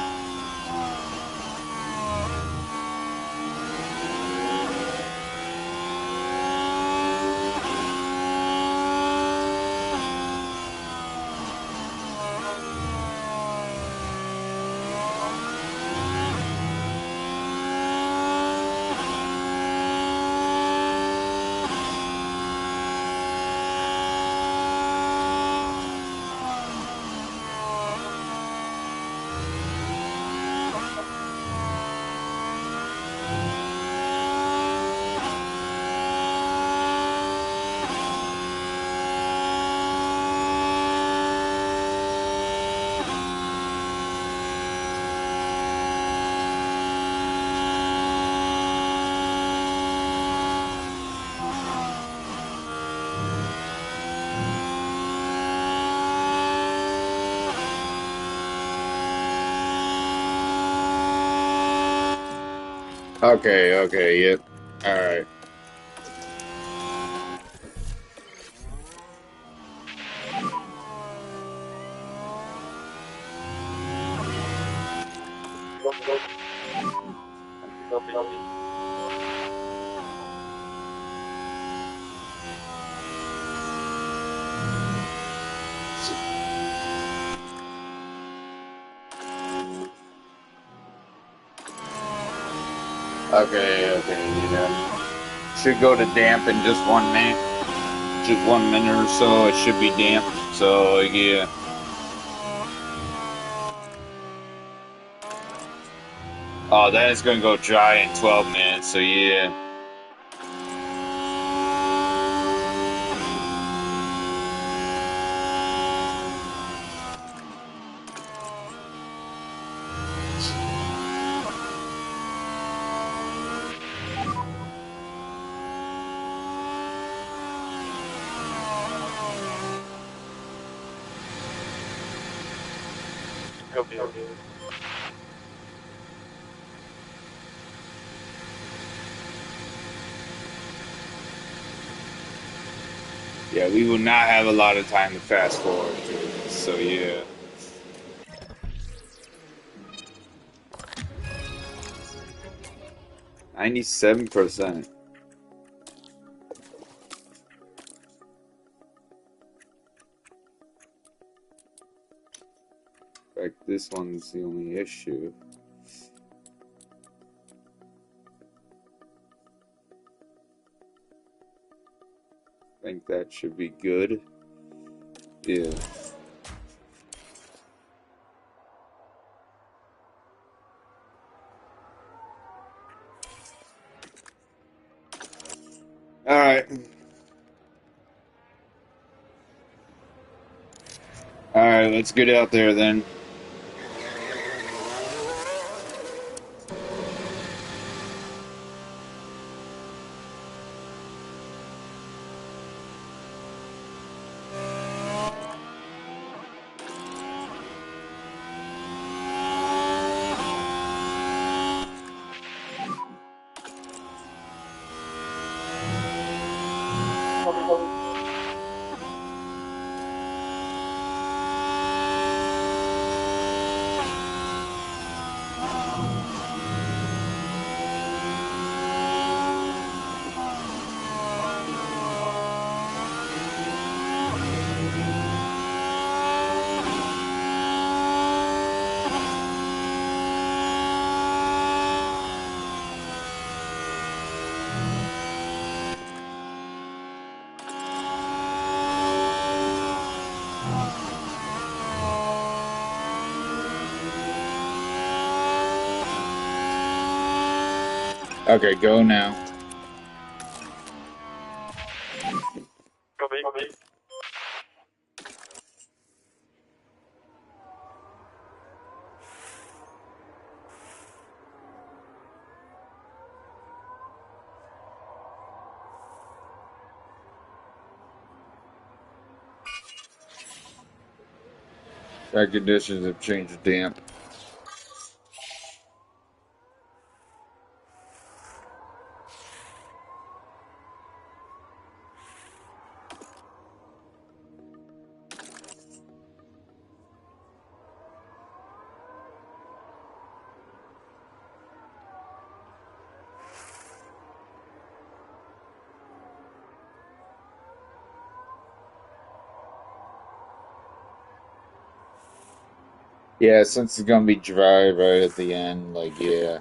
Okay, okay, yep. Alright. Okay, okay, yeah. Should go to damp in just 1 minute. Just 1 minute or so, it should be damp. So, yeah. Oh, then it's gonna go dry in 12 minutes, so yeah. Yeah, we will not have a lot of time to fast forward through this, so yeah. 97%. In fact, this one's the only issue. I think that should be good. Yeah. Alright. Alright, let's get out there then. Okay, go now. Track conditions have changed to damp. Yeah, since it's gonna be dry right at the end, like, yeah.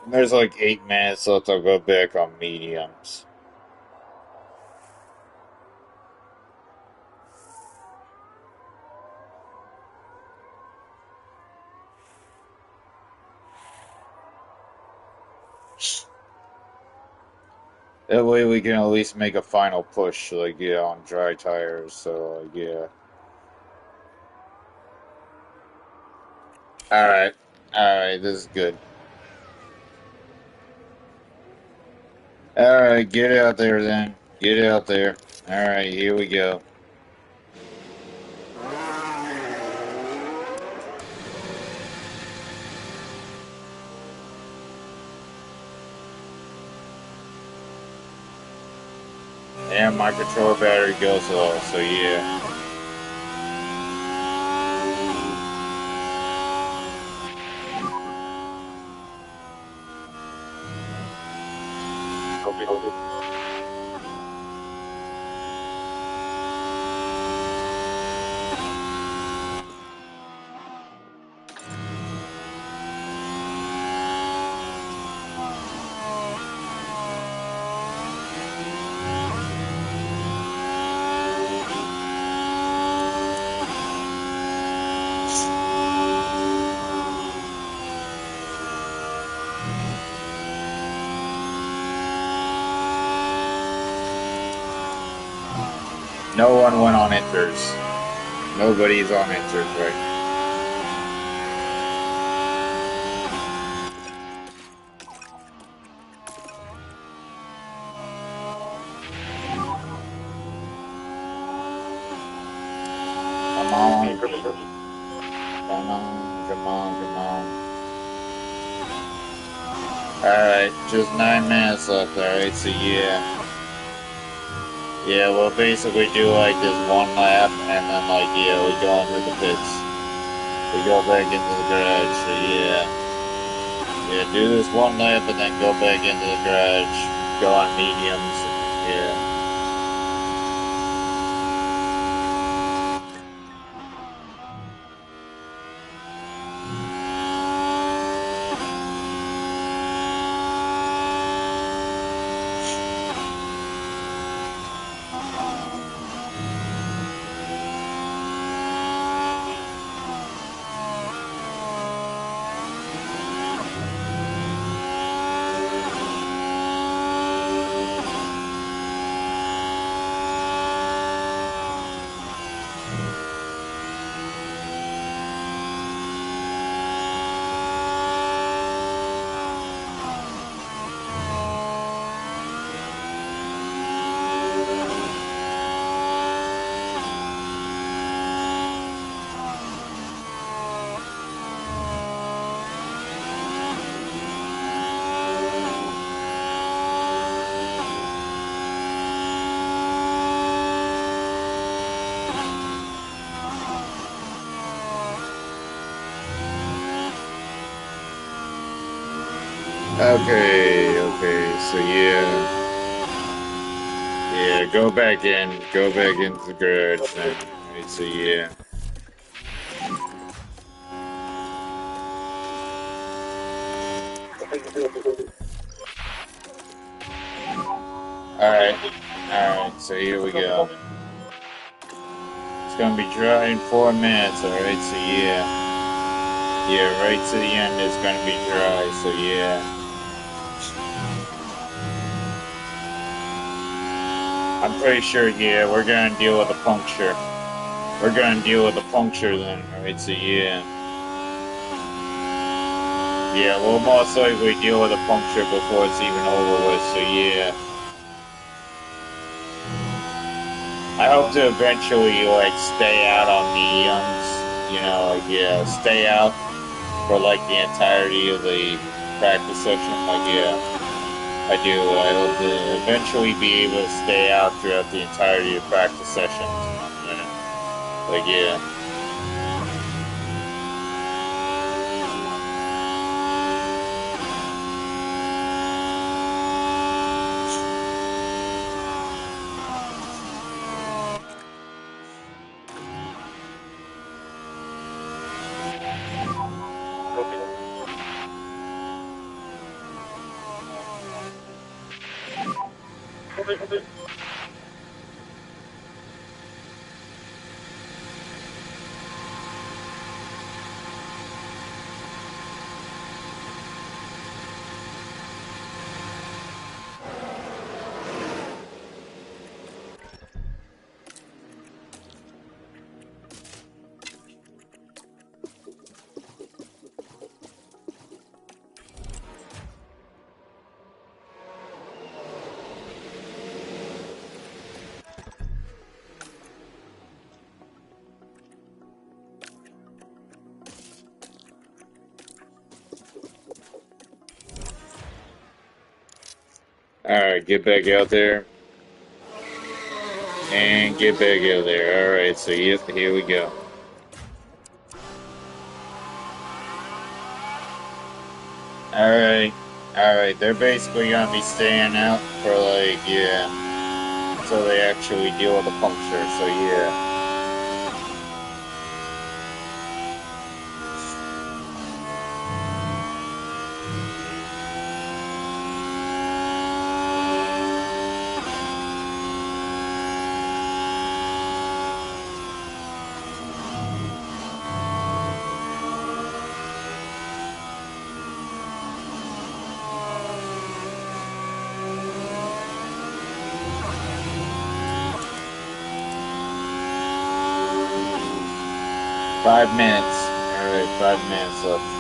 And there's like 8 minutes left, I'll go back on mediums. That way we can at least make a final push, like, yeah, on dry tires, so, like, yeah. Alright, alright, this is good. Alright, get out there then. Get out there. Alright, here we go. And my control battery goes low, so yeah. No one went on enters. Nobody's on enters right now. Come on. Come on, come on, come on. Alright, just 9 minutes left, alright, so yeah. Yeah, we'll basically do like this one lap, and then like, yeah, we go into the pits. We go back into the garage, so yeah. Yeah, do this one lap and then go back into the garage. Go on mediums, yeah. Okay, okay, so yeah. Yeah, go back into the garage then. Alright, so yeah. Alright, alright, so here we go. It's gonna be dry in 4 minutes, alright, so yeah. Yeah, right to the end is gonna be dry, so yeah. I'm pretty sure, yeah, we're gonna deal with a puncture. We're gonna deal with a puncture then, alright, so yeah. Yeah, we'll most likely deal with a puncture before it's even over with, so yeah. I hope to eventually, like, stay out on mediums, you know, like, yeah, stay out for, like, the entirety of the practice session, like, yeah. I do. I hope to eventually be able to stay out throughout the entirety of practice sessions. Yeah. Like, yeah. Alright, get back out there. And get back out there. Alright, so yes, here we go. Alright. Alright, they're basically gonna be staying out for like, yeah, until they actually deal with the puncture, so yeah. 5 minutes. Alright, 5 minutes left.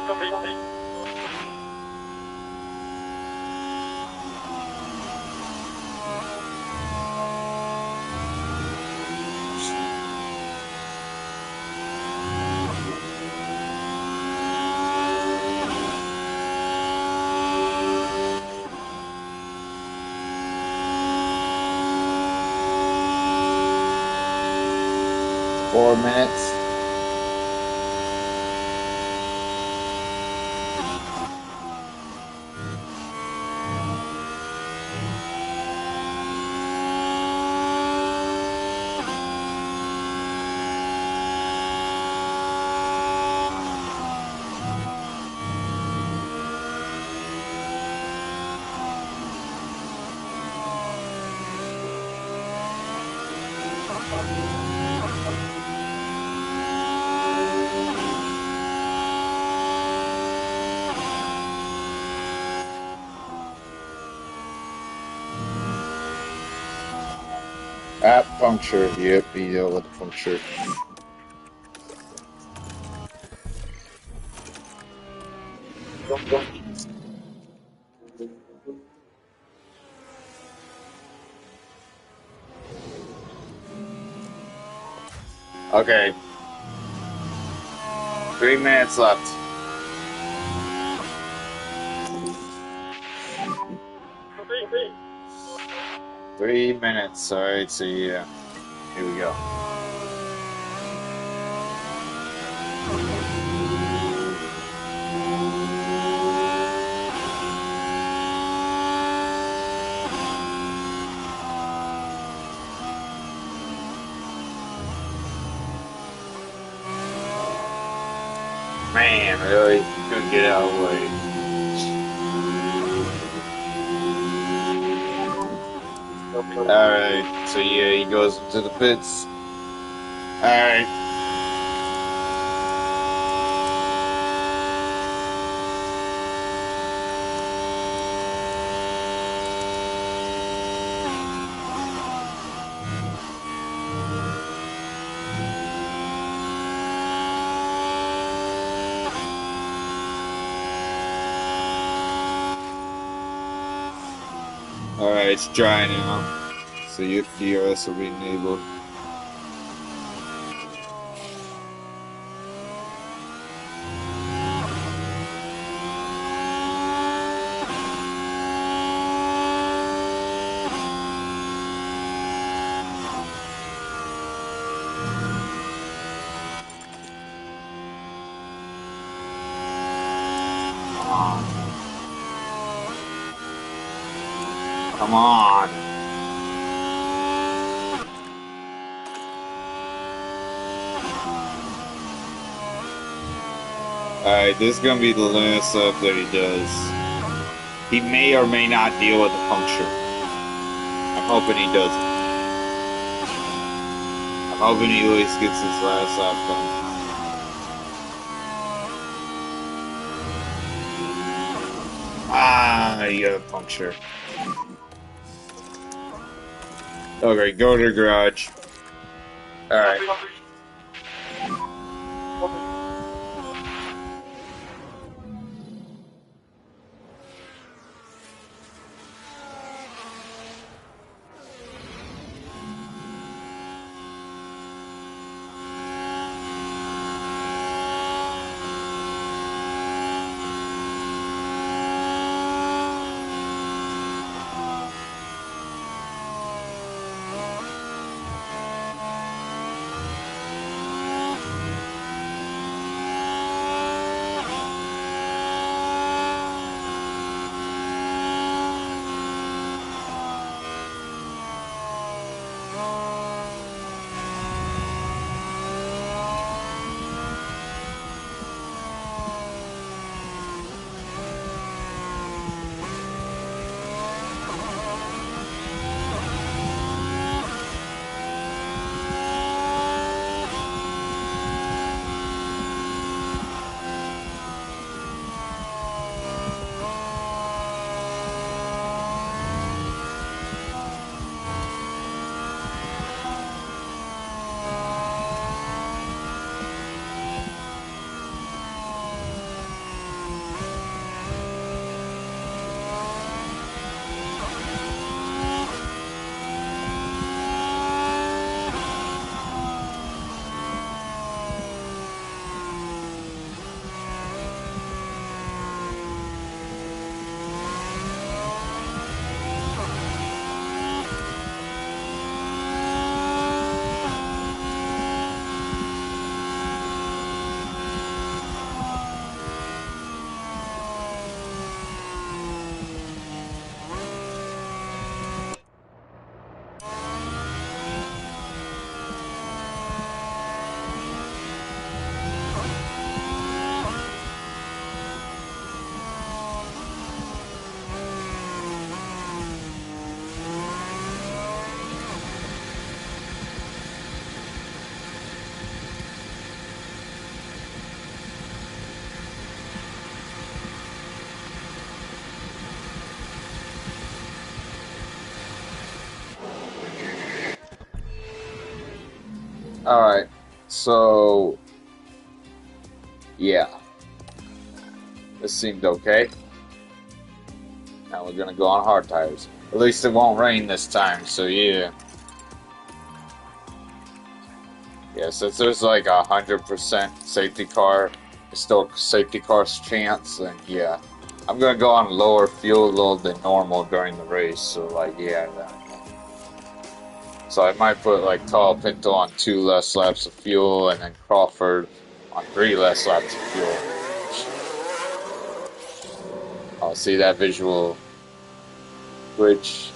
Copy. 4 minutes. At puncture. Yep, he dealt with the puncture. Okay, 3 minutes left. 3 minutes. Alright, so yeah. Here we go. Man, really? Couldn't get out of the way. Alright, so yeah, he goes into the pits. Alright. Alright, it's dry now. So your DRS will be enabled. Come on. Alright, this is gonna be the last lap that he does. He may or may not deal with a puncture. I'm hoping he doesn't. I'm hoping he at least gets his last lap done. Ah, you got a puncture. Okay, go to the garage. Alright. Alright, so yeah, this seemed okay. Now we're gonna go on hard tires. At least it won't rain this time, so yeah. Yeah, since there's like 100% safety car, historic safety car's chance, then yeah. I'm gonna go on lower fuel load than normal during the race, so like yeah. So I might put like Tall Pinto on 2 less laps of fuel, and then Crawford on 3 less laps of fuel. I'll see that visual bridge.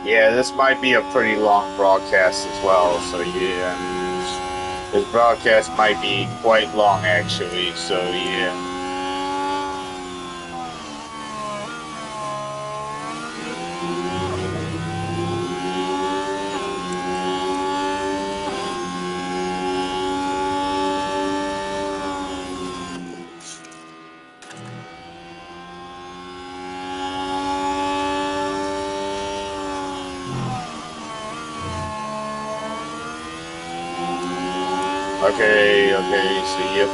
Yeah, this might be a pretty long broadcast as well, so yeah. This broadcast might be quite long actually, so yeah. Okay, see ya.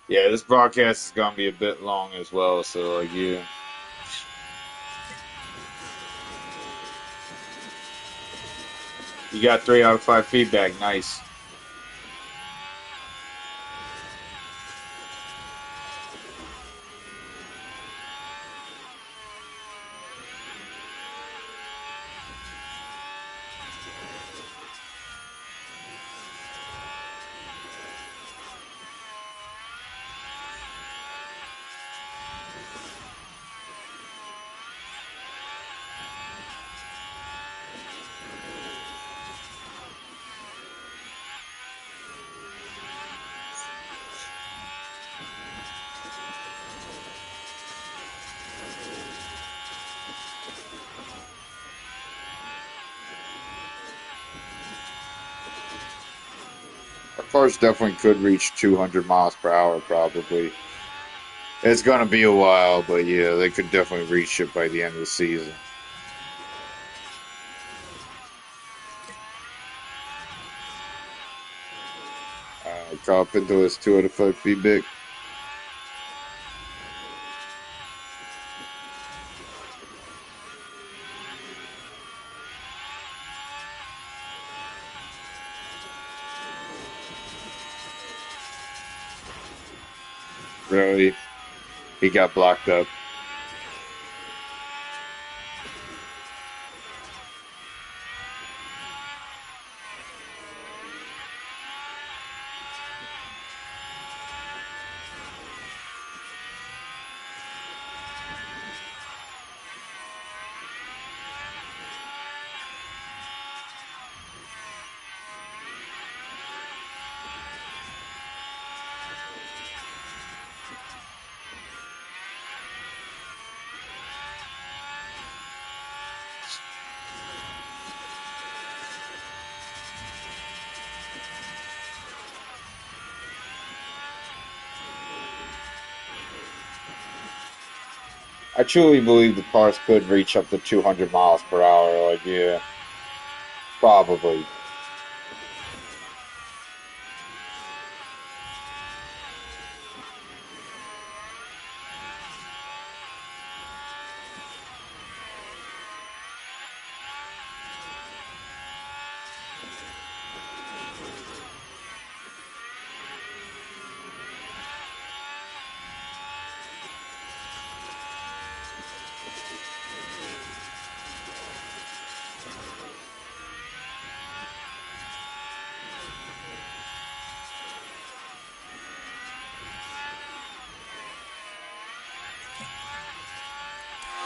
Yeah, this broadcast is gonna be a bit long as well, so like yeah. You got 3 out of 5 feedback. Nice. Our cars definitely could reach 200 miles per hour, probably. It's gonna be a while, but yeah, they could definitely reach it by the end of the season. Cop into his 2 out of 5 feedback. Really, he got blocked up. I truly believe the cars could reach up to 200 miles per hour. Like, yeah, probably.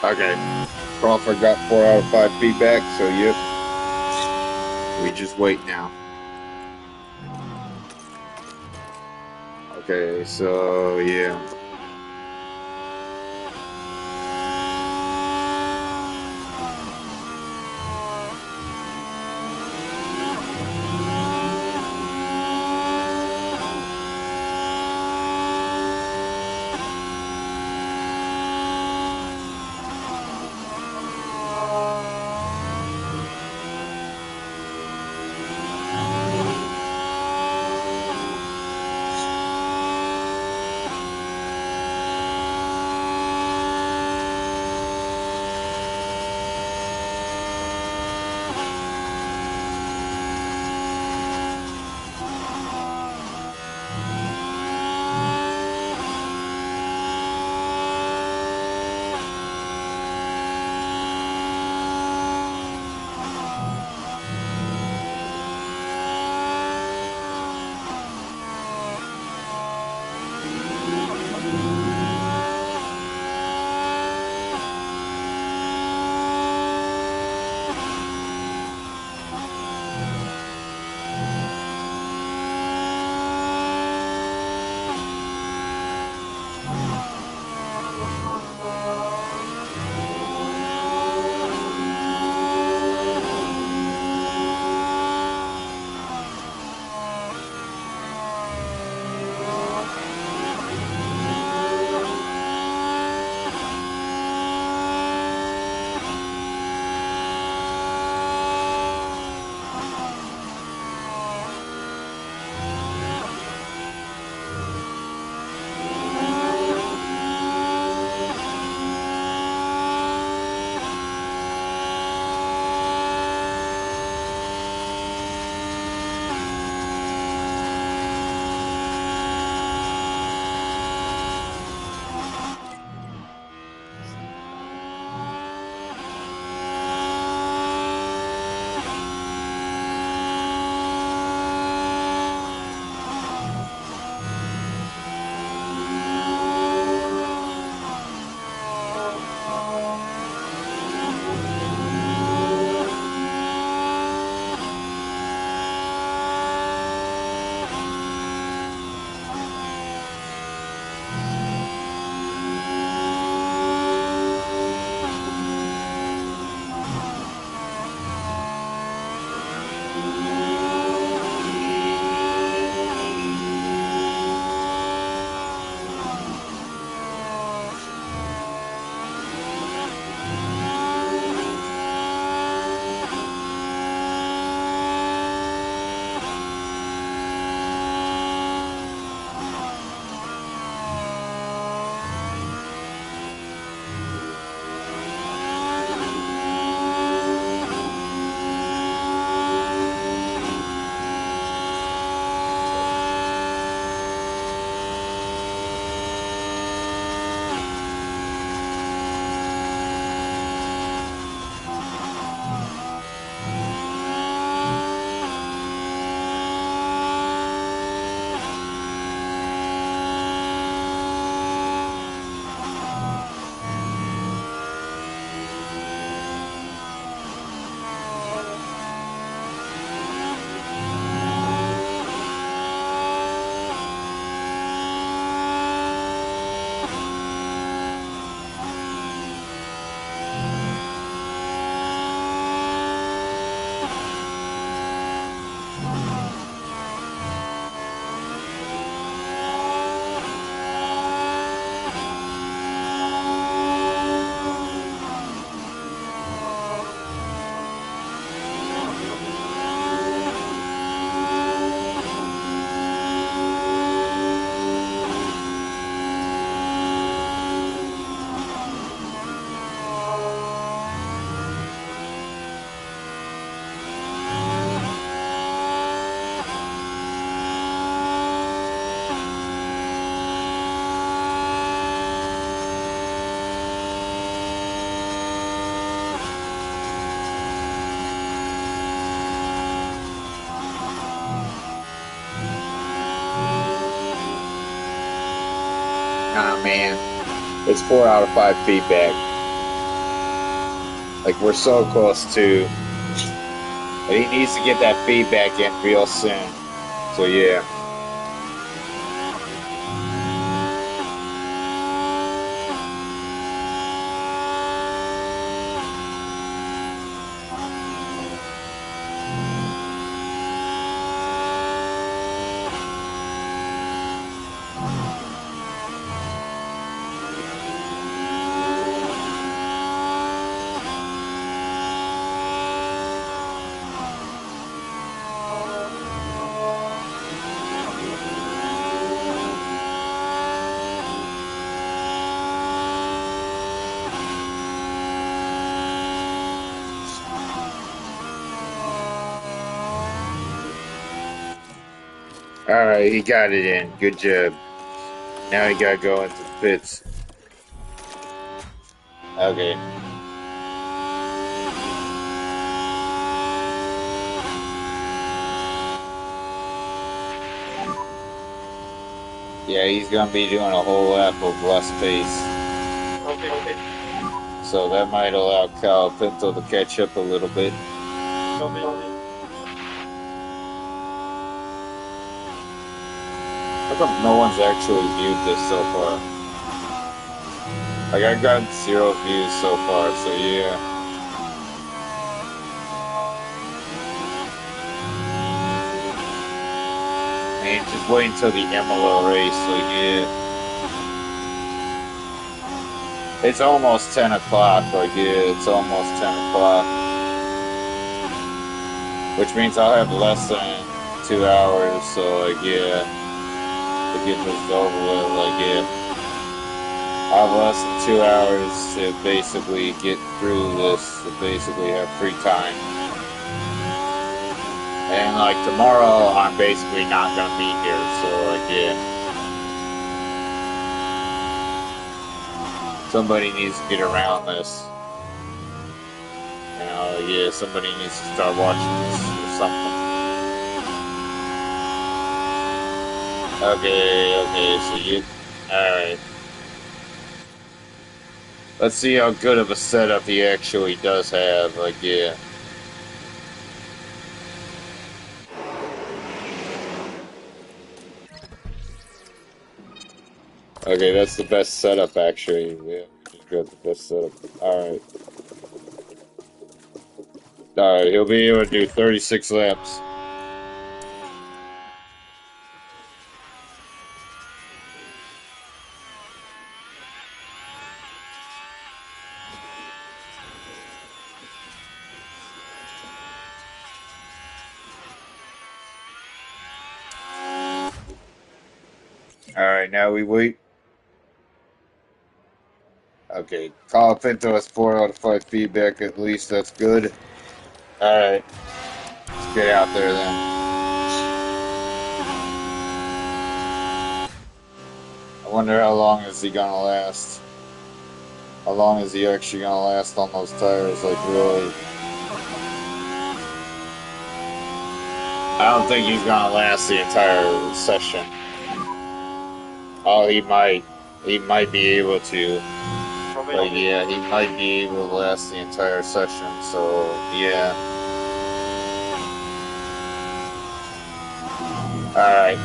Okay. Crawford got 4 out of 5 feedback, so yep. We just wait now. Okay, so yeah. Nah, man. It's 4 out of 5 feedback. Like, we're so close to. But he needs to get that feedback in real soon. So, yeah. Alright, he got it in. Good job. Now he gotta go into the pits. Okay. Yeah, he's gonna be doing a whole lap of less pace. Okay. So that might allow Cal Pinto to catch up a little bit. Okay. How come no one's actually viewed this so far? Like, I've gotten 0 views so far, so yeah. Man, just wait until the Imola race, like, yeah. It's almost 10 o'clock, like, yeah, it's almost 10 o'clock. Which means I'll have less than 2 hours, so, like, yeah. To get this over with, like, yeah. I'll have less than 2 hours to basically get through this, to basically have free time. And, like, tomorrow, I'm basically not gonna be here, so, like, yeah. Somebody needs to get around this. You know, yeah, somebody needs to start watching this or something. Okay, so you. Alright. Let's see how good of a setup he actually does have, like, yeah. Okay, that's the best setup, actually. Yeah, we just got the best setup. Alright. Alright, he'll be able to do 36 laps. Alright, now we wait. Okay, Kyle Pinto has 4 out of 5 feedback, at least that's good. Alright, let's get out there then. I wonder how long is he gonna last? How long is he actually gonna last on those tires? Like, really? I don't think he's gonna last the entire session. Oh, he might. He might be able to. Like, yeah, he might be able to last the entire session, so, yeah. Alright.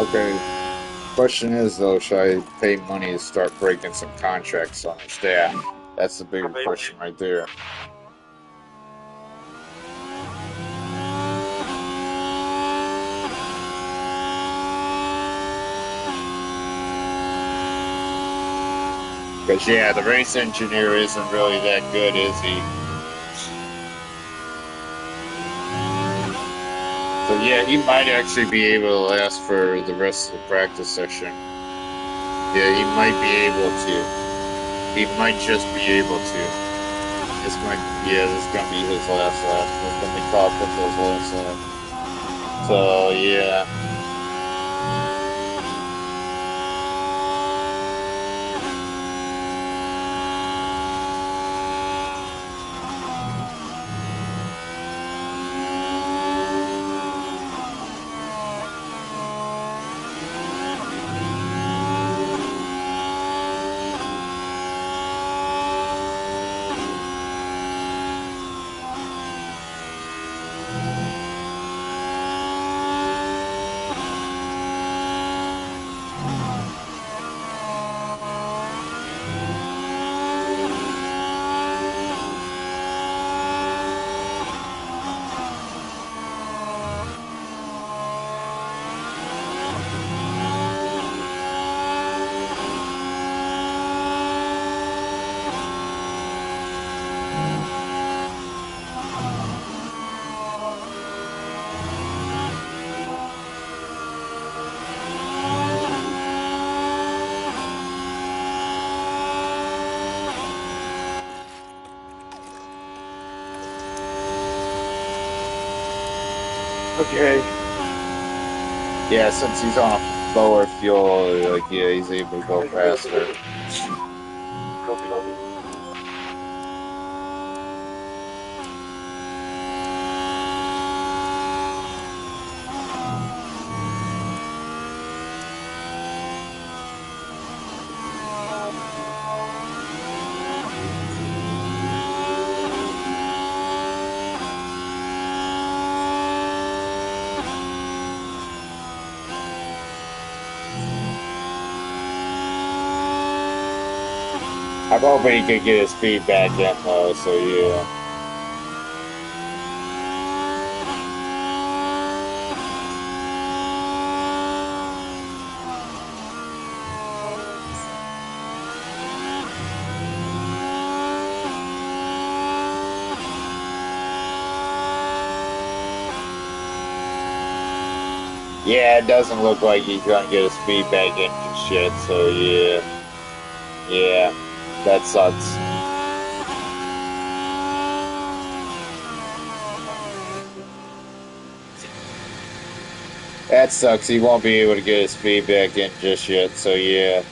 Okay. Question is, though, should I pay money to start breaking some contracts on his staff? That's the bigger question right there. Because, yeah, the race engineer isn't really that good, is he? So, yeah, he might actually be able to last for the rest of the practice session. Yeah, he might be able to. He might just be able to. This might, yeah, this is gonna be his last lap. This is gonna be Kyle Pitko's last lap. So, yeah. Okay. Yeah, since he's on a lower fuel, like, yeah, he's able to go faster. Copy. I'm hoping he could get his speed back in, though, so yeah. Yeah, it doesn't look like he's gonna get his speed back in just yet, so yeah. Yeah, that sucks. That sucks. He won't be able to get his speed back in just yet, so yeah.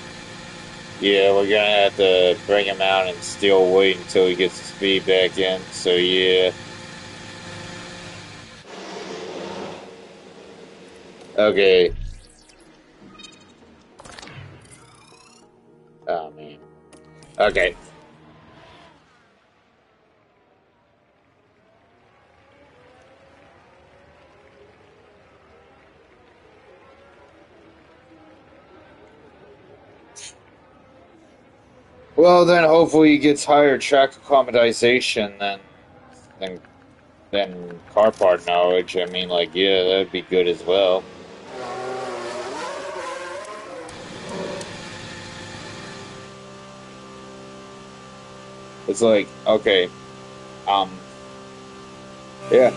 Yeah, we're gonna have to bring him out and still wait until he gets his speed back in, so yeah. Okay. Oh, man. Okay. Well, then hopefully he gets higher track acclimatization than than car part knowledge. I mean, like, yeah, that'd be good as well. It's like, okay, um, yeah,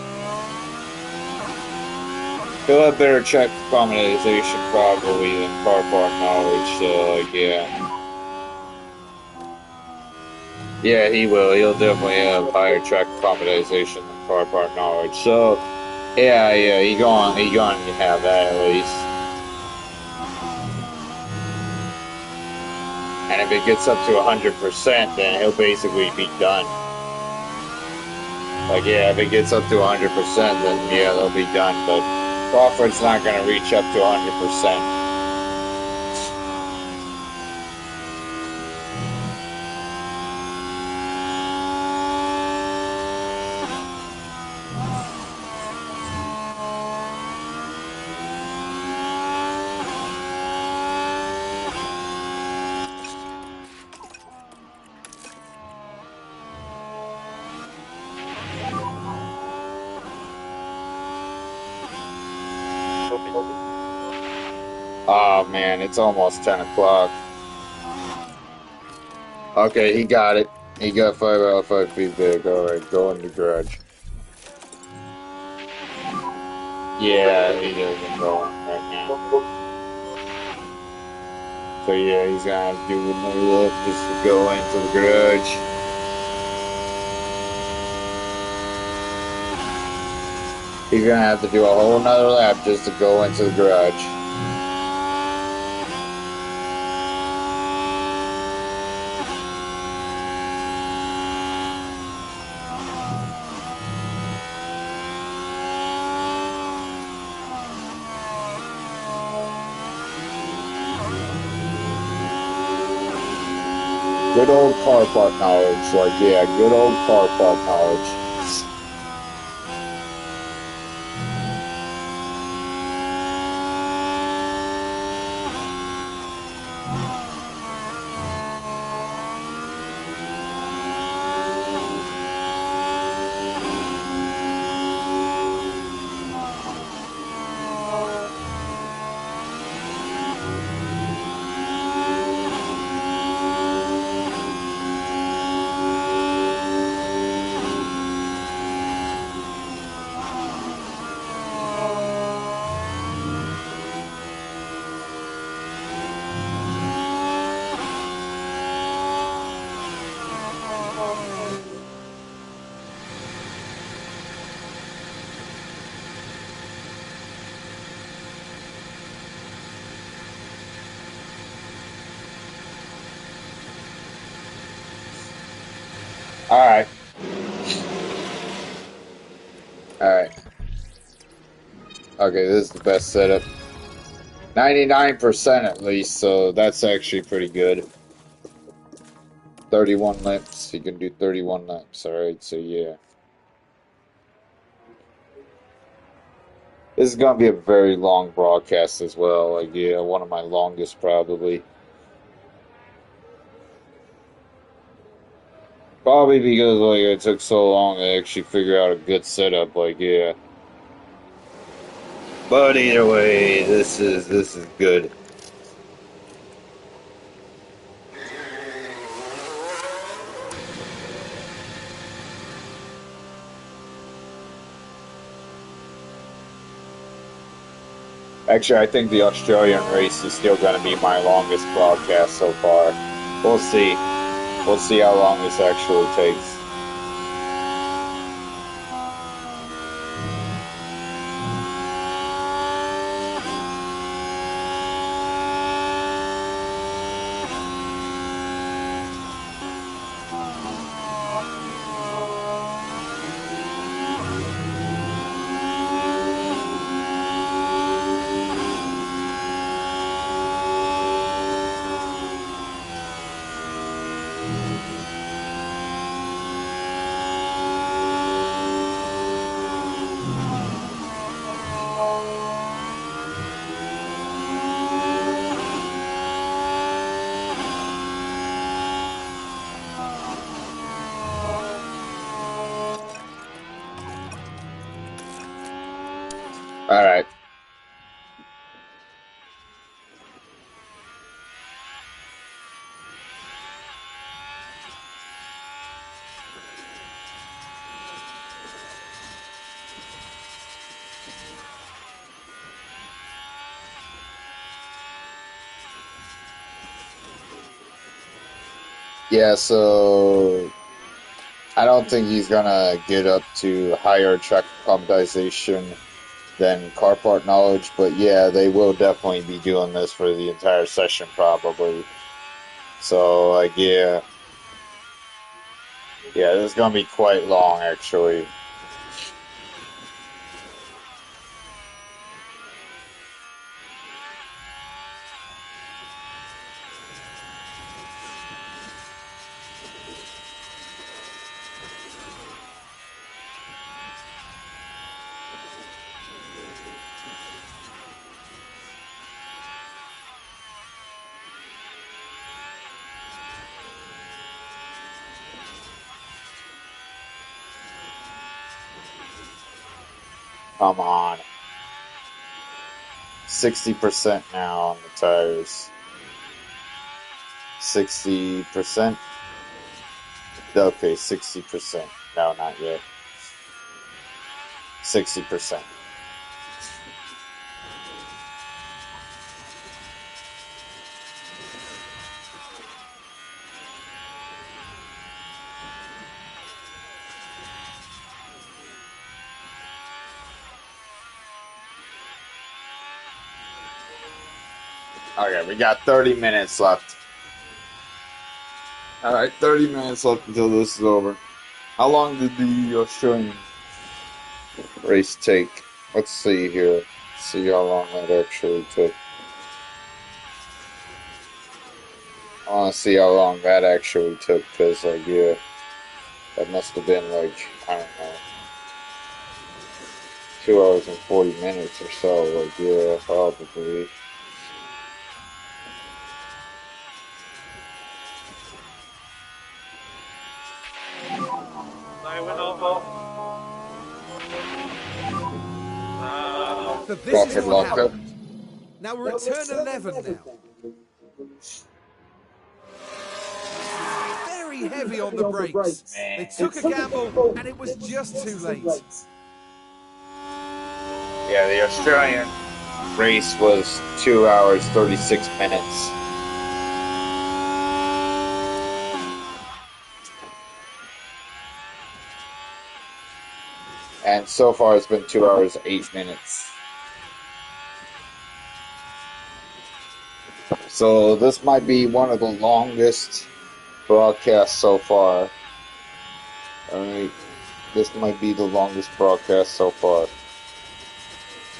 he'll have better track acclimatization probably than car part knowledge. So, like, yeah, yeah, he will. He'll definitely have higher track acclimatization than car part knowledge. So, yeah, yeah, he going to have that at least. And if it gets up to 100%, then he'll basically be done. Like, yeah, if it gets up to 100%, then yeah, they'll be done. But Crawford's not going to reach up to 100%. Copy. Oh man, it's almost 10 o'clock. Okay, he got it. He got 5 out of 5 feedback. Alright, go in the garage. Yeah, he doesn't go right now. So yeah, he's gonna have to do another lap just to go into the garage. He's gonna have to do a whole nother lap just to go into the garage. Good old car part knowledge, like yeah, good old car part knowledge. All right, all right. Okay, this is the best setup. 99% at least, so that's actually pretty good. 31 laps, you can do 31 laps, alright, so yeah. This is gonna be a very long broadcast as well, like yeah, one of my longest probably. Probably because like it took so long to actually figure out a good setup, like yeah. But either way, this is good. Actually, I think the Australian race is still gonna be my longest broadcast so far. We'll see. We'll see how long this actually takes. Alright. Yeah, so I don't think he's gonna get up to higher track acclimatization than car part knowledge, but yeah, they will definitely be doing this for the entire session probably. So like yeah, this is gonna be quite long actually. Come on. 60% now on the tires. 60%? Okay, 60%. No, not yet. 60%. Okay, we got 30 minutes left. All right, 30 minutes left until this is over. How long did the Australian race take? Let's see here. See how long that actually took. I want to see how long that actually took because, like, yeah, that must have been like, I don't know, 2 hours and 40 minutes or so. Like, yeah, probably. I went over. So this is Crawford what locked up. happened. Now we're at turn 11 now. Very heavy on the brakes. They Man. took a gamble and it was just too late. Yeah, the Australian race was 2 hours, 36 minutes. And so far it's been 2 hours, 8 minutes. So this might be one of the longest broadcasts so far. Alright, this might be the longest broadcast so far.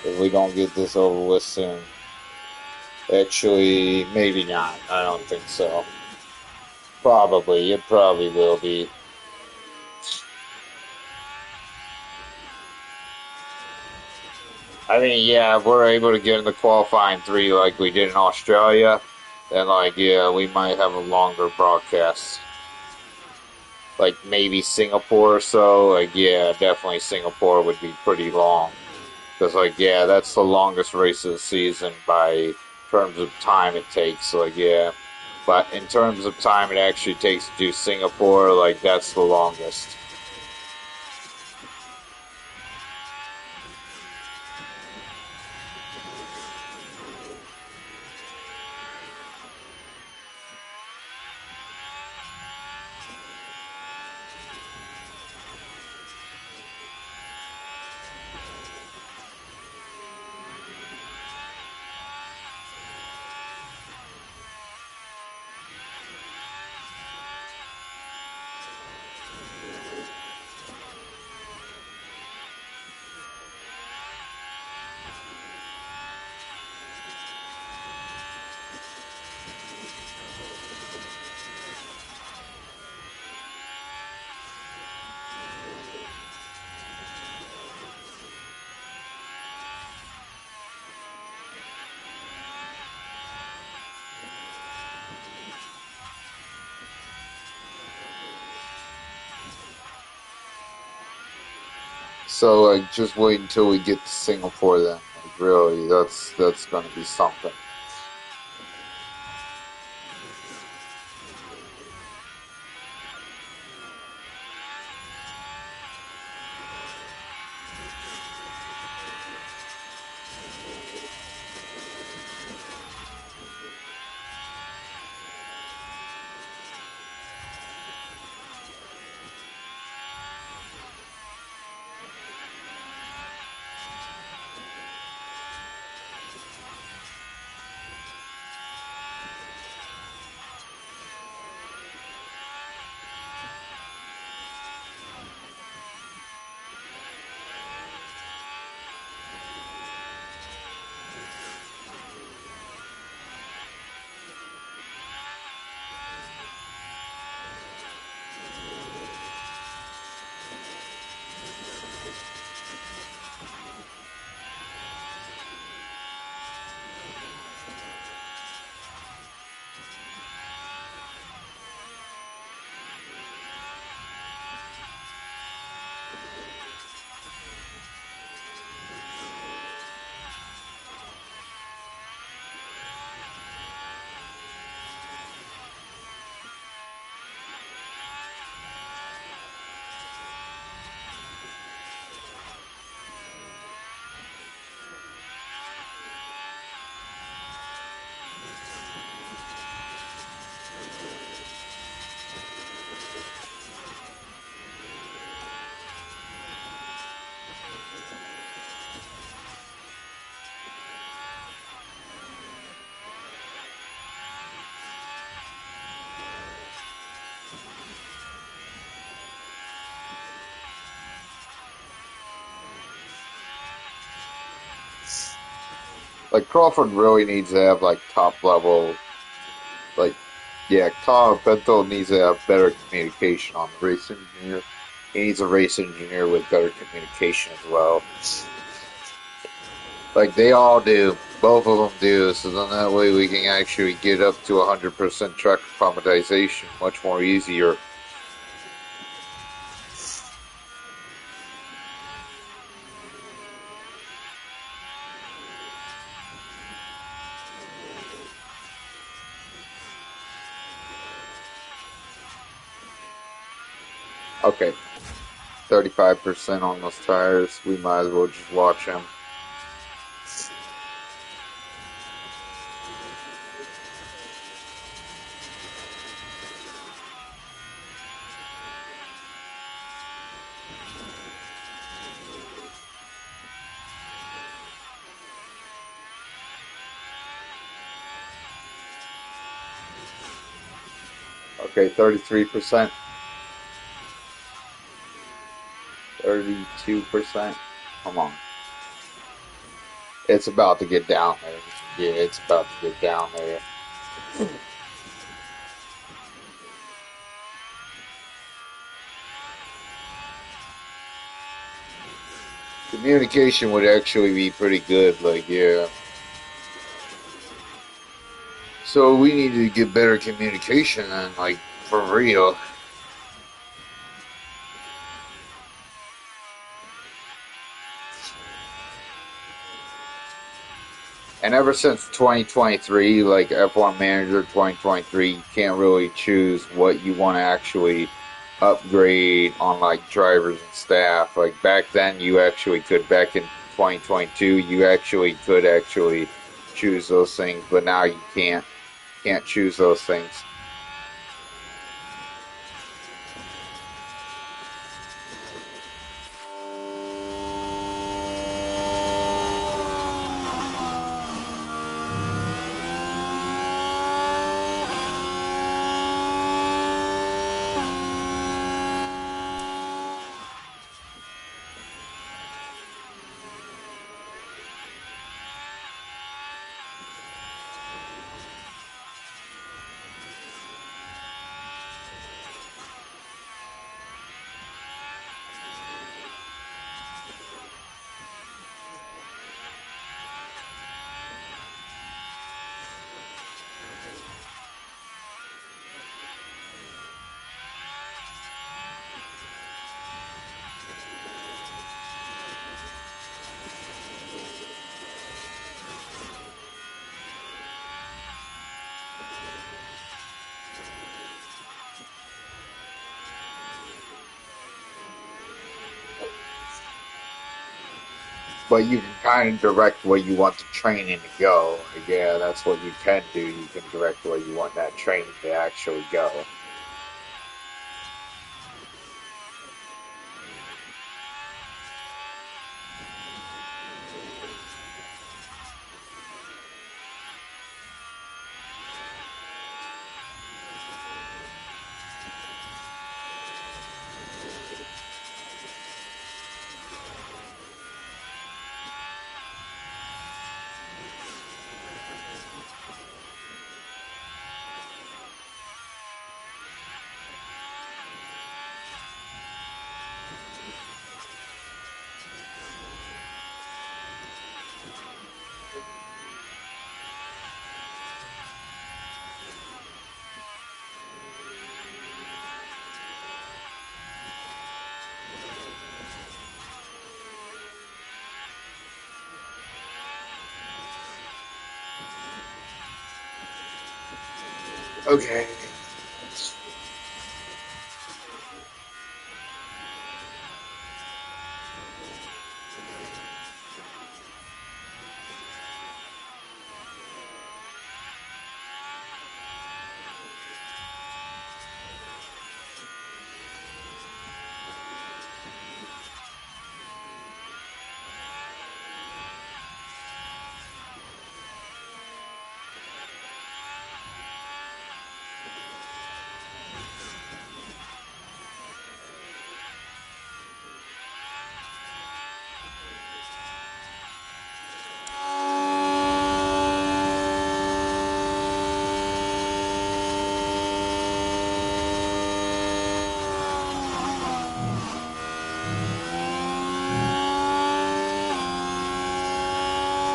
If we don't get this over with soon. Actually, maybe not. I don't think so. Probably. It probably will be. I mean, yeah, if we're able to get in the qualifying three like we did in Australia, then, like, yeah, we might have a longer broadcast. Like, maybe Singapore or so. Like, yeah, definitely Singapore would be pretty long. Because, like, yeah, that's the longest race of the season by terms of time it takes. Like, yeah. But in terms of time it actually takes to do Singapore, like, that's the longest. So, like, just wait until we get to Singapore then. Like, really, that's gonna be something. Like Crawford really needs to have like top level, like yeah, Pinto needs to have better communication on the race engineer. He needs a race engineer with better communication as well. Like they all do, both of them do. So then that way we can actually get up to 100% track acclimatization much more easier. Okay, 35% on those tires. We might as well just watch them. Okay, 33%, 32%. Come on. It's about to get down there. Yeah, it's about to get down there. Communication would actually be pretty good, like, yeah. So we need to get better communication then, like, for real. And ever since 2023, like F1 Manager 2023, you can't really choose what you want to actually upgrade on like drivers and staff. Like back then, you actually could. Back in 2022, you actually could actually choose those things, but now you can't choose those things. But you can kind of direct where you want the training to go. Like, yeah, that's what you can do. You can direct where you want that training to actually go. Okay.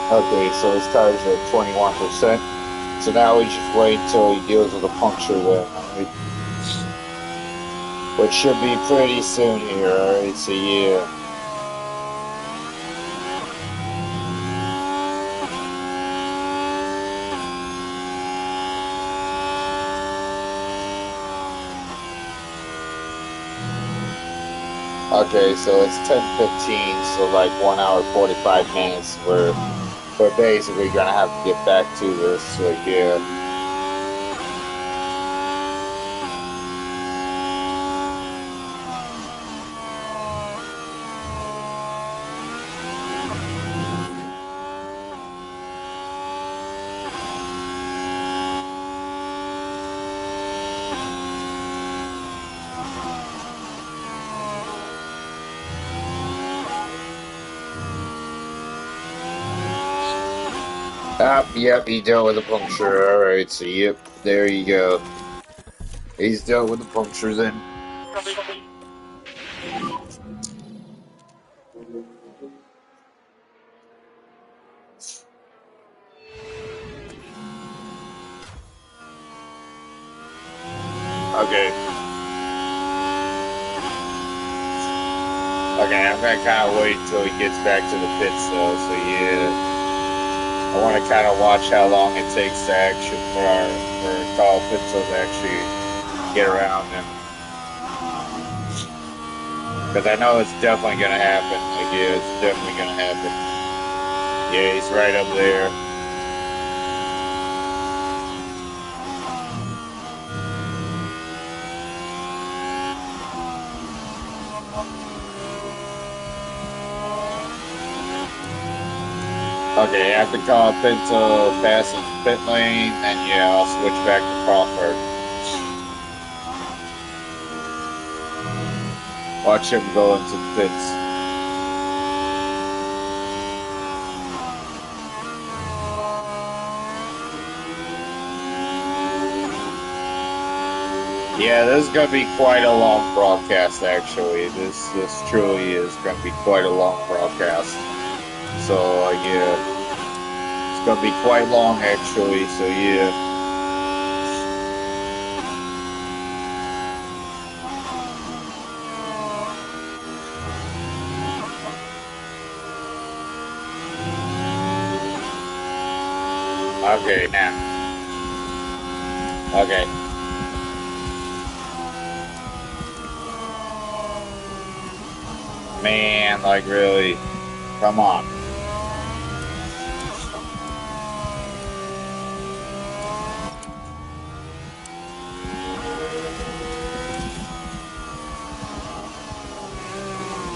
Okay, so his tires are at 21%. So now we just wait until he deals with a puncture then, alright? Which should be pretty soon here, alright? So yeah. Okay, so it's 10:15, so like 1 hour 45 minutes. We're basically gonna have to get back to this. So yeah. Yep, he dealt with a puncture. Alright, so yep, there you go. He's dealt with the puncture then. Copy. Okay. Okay, I'm gonna kind of wait until he gets back to the pits though, so yeah. I want to kind of watch how long it takes to actually for Kyle Pinto to actually get around him. Because I know it's definitely gonna happen. Like, yeah, it's definitely gonna happen. Yeah, he's right up there. Okay, after Kyle Pinto passes pit lane, then yeah, I'll switch back to Crawford. Watch him go into the pits. Yeah, this is gonna be quite a long broadcast. Actually, this truly is gonna be quite a long broadcast. So yeah, it's gonna be quite long actually. So yeah. Okay, now. Okay. Man, like really, come on.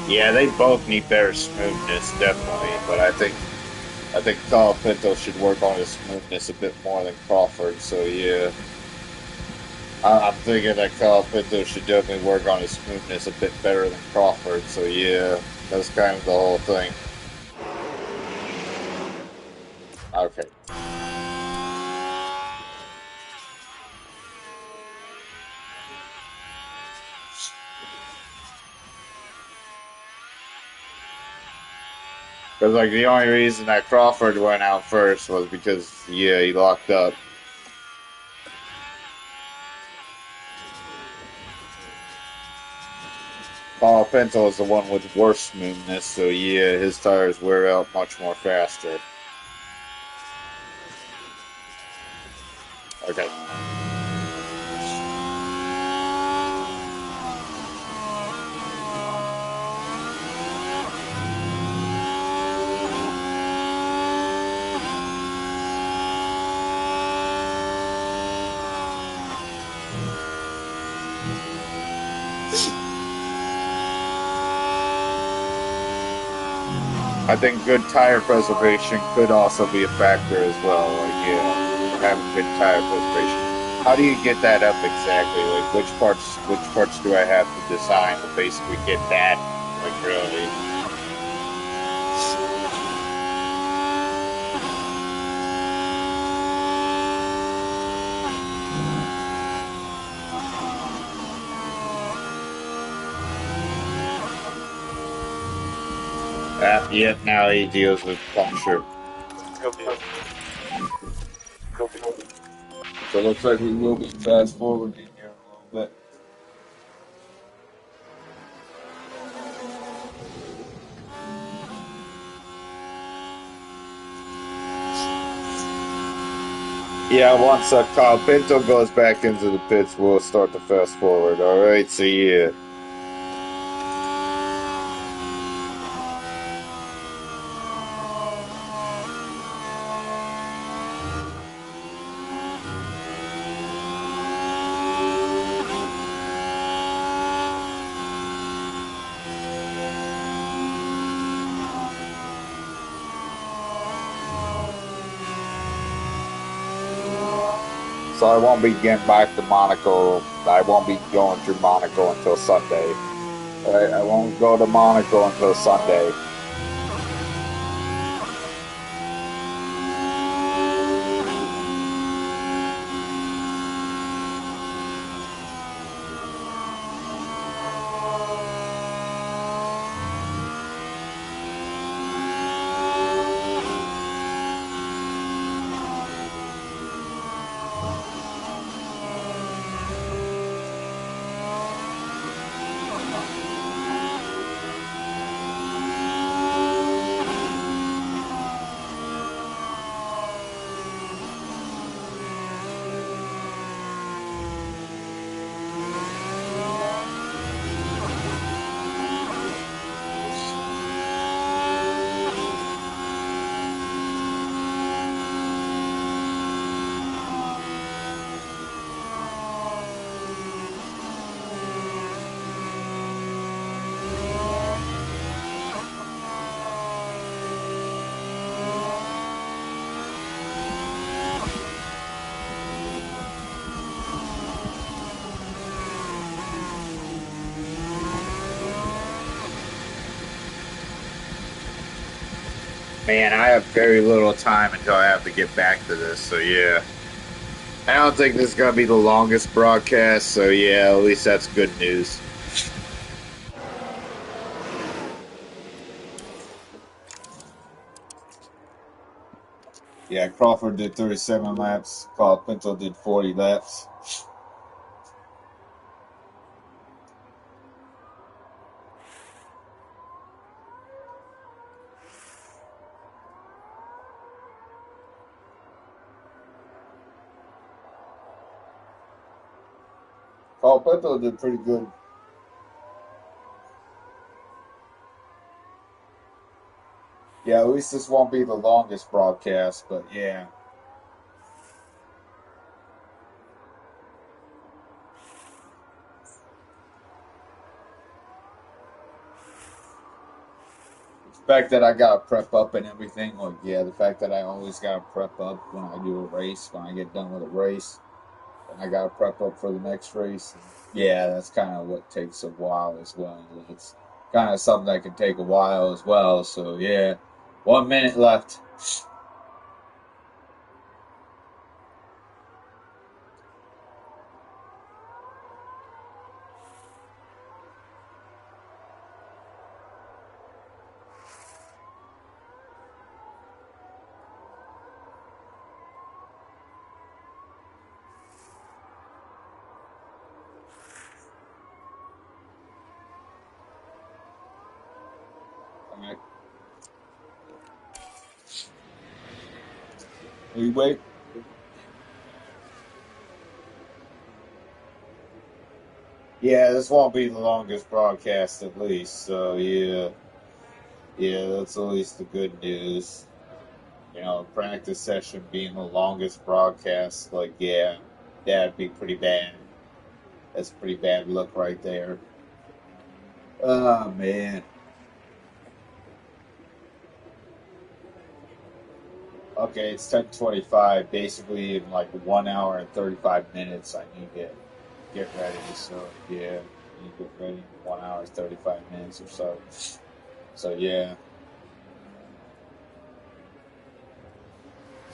Yeah, they both need better smoothness, definitely. But I think Kyle Pinto should work on his smoothness a bit more than Crawford. So yeah, I'm thinking that Kyle Pinto should definitely work on his smoothness a bit better than Crawford. So yeah, that's kind of the whole thing. Okay. Because like the only reason that Crawford went out first was because yeah he locked up. Paul Pinto is the one with worse smoothness, so yeah, his tires wear out much more faster. Okay. I think good tire preservation could also be a factor as well. Like, yeah, having good tire preservation. How do you get that up exactly? Like, which parts do I have to design to basically get that? Like, really? Yep, now he deals with puncture. Copy that. Copy. So it looks like we will be fast forwarding here a little bit. Yeah, once Carl Pinto goes back into the pits, we'll start the fast forward. All right, see ya. So I won't be getting back to Monaco. I won't be going through Monaco until Sunday. I won't go to Monaco until Sunday. Man, I have very little time until I have to get back to this, so yeah. I don't think this is going to be the longest broadcast, so yeah, at least that's good news. Yeah, Crawford did 37 laps. Carl Pinto did 40 laps. Carl Pinto did pretty good. Yeah, at least this won't be the longest broadcast, but yeah. The fact that I gotta prep up and everything, like yeah, the fact that I always gotta prep up when I do a race, when I get done with a race, and I gotta prep up for the next race. Yeah, that's kind of what takes a while as well. It's kind of something that can take a while as well. So yeah, 1 minute left. All right, we wait. Yeah, this won't be the longest broadcast at least. So yeah, that's at least the good news. You know, practice session being the longest broadcast, like, yeah, that'd be pretty bad. That's a pretty bad look right there. Oh, man. Okay, it's 10:25. Basically, in like 1 hour and 35 minutes, I need to get ready. So, yeah, I need to get ready in 1 hour, 35 minutes or so. So, yeah.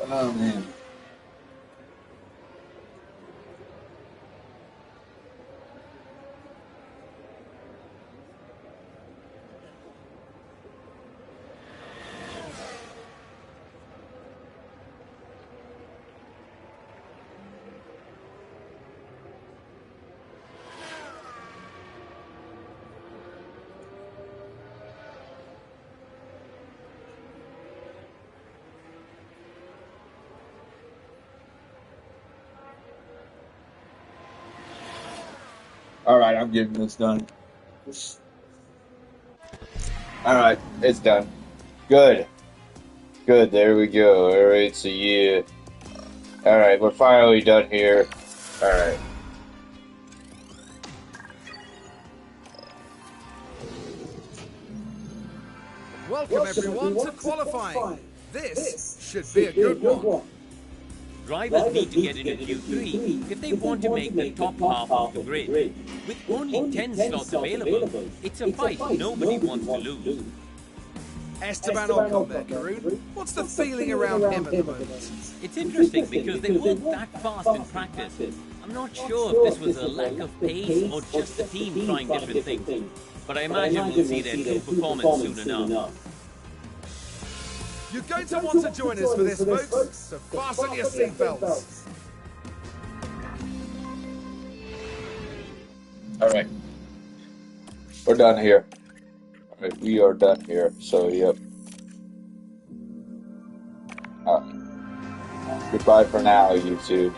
Oh, man. All right, I'm getting this done. All right, it's done. Good. Good. There we go. All right, so yeah. All right, we're finally done here. All right. Welcome everyone to qualifying. This should be a good one. Drivers need to get into Q3 if they want to make the top half of the grid. With only 10 slots available, it's a fight nobody wants to lose. Esteban Ocon there, Karun. What's the feeling around him at the moment? It's interesting because they weren't that fast in practice. I'm not sure if this was a lack of pace or just the team trying different things. But I imagine we'll see their true performance soon enough. You're going to want to join us for this, folks, so fasten your seatbelts. All right. We're done here. All right, we are done here. So, yep. Goodbye for now, YouTube.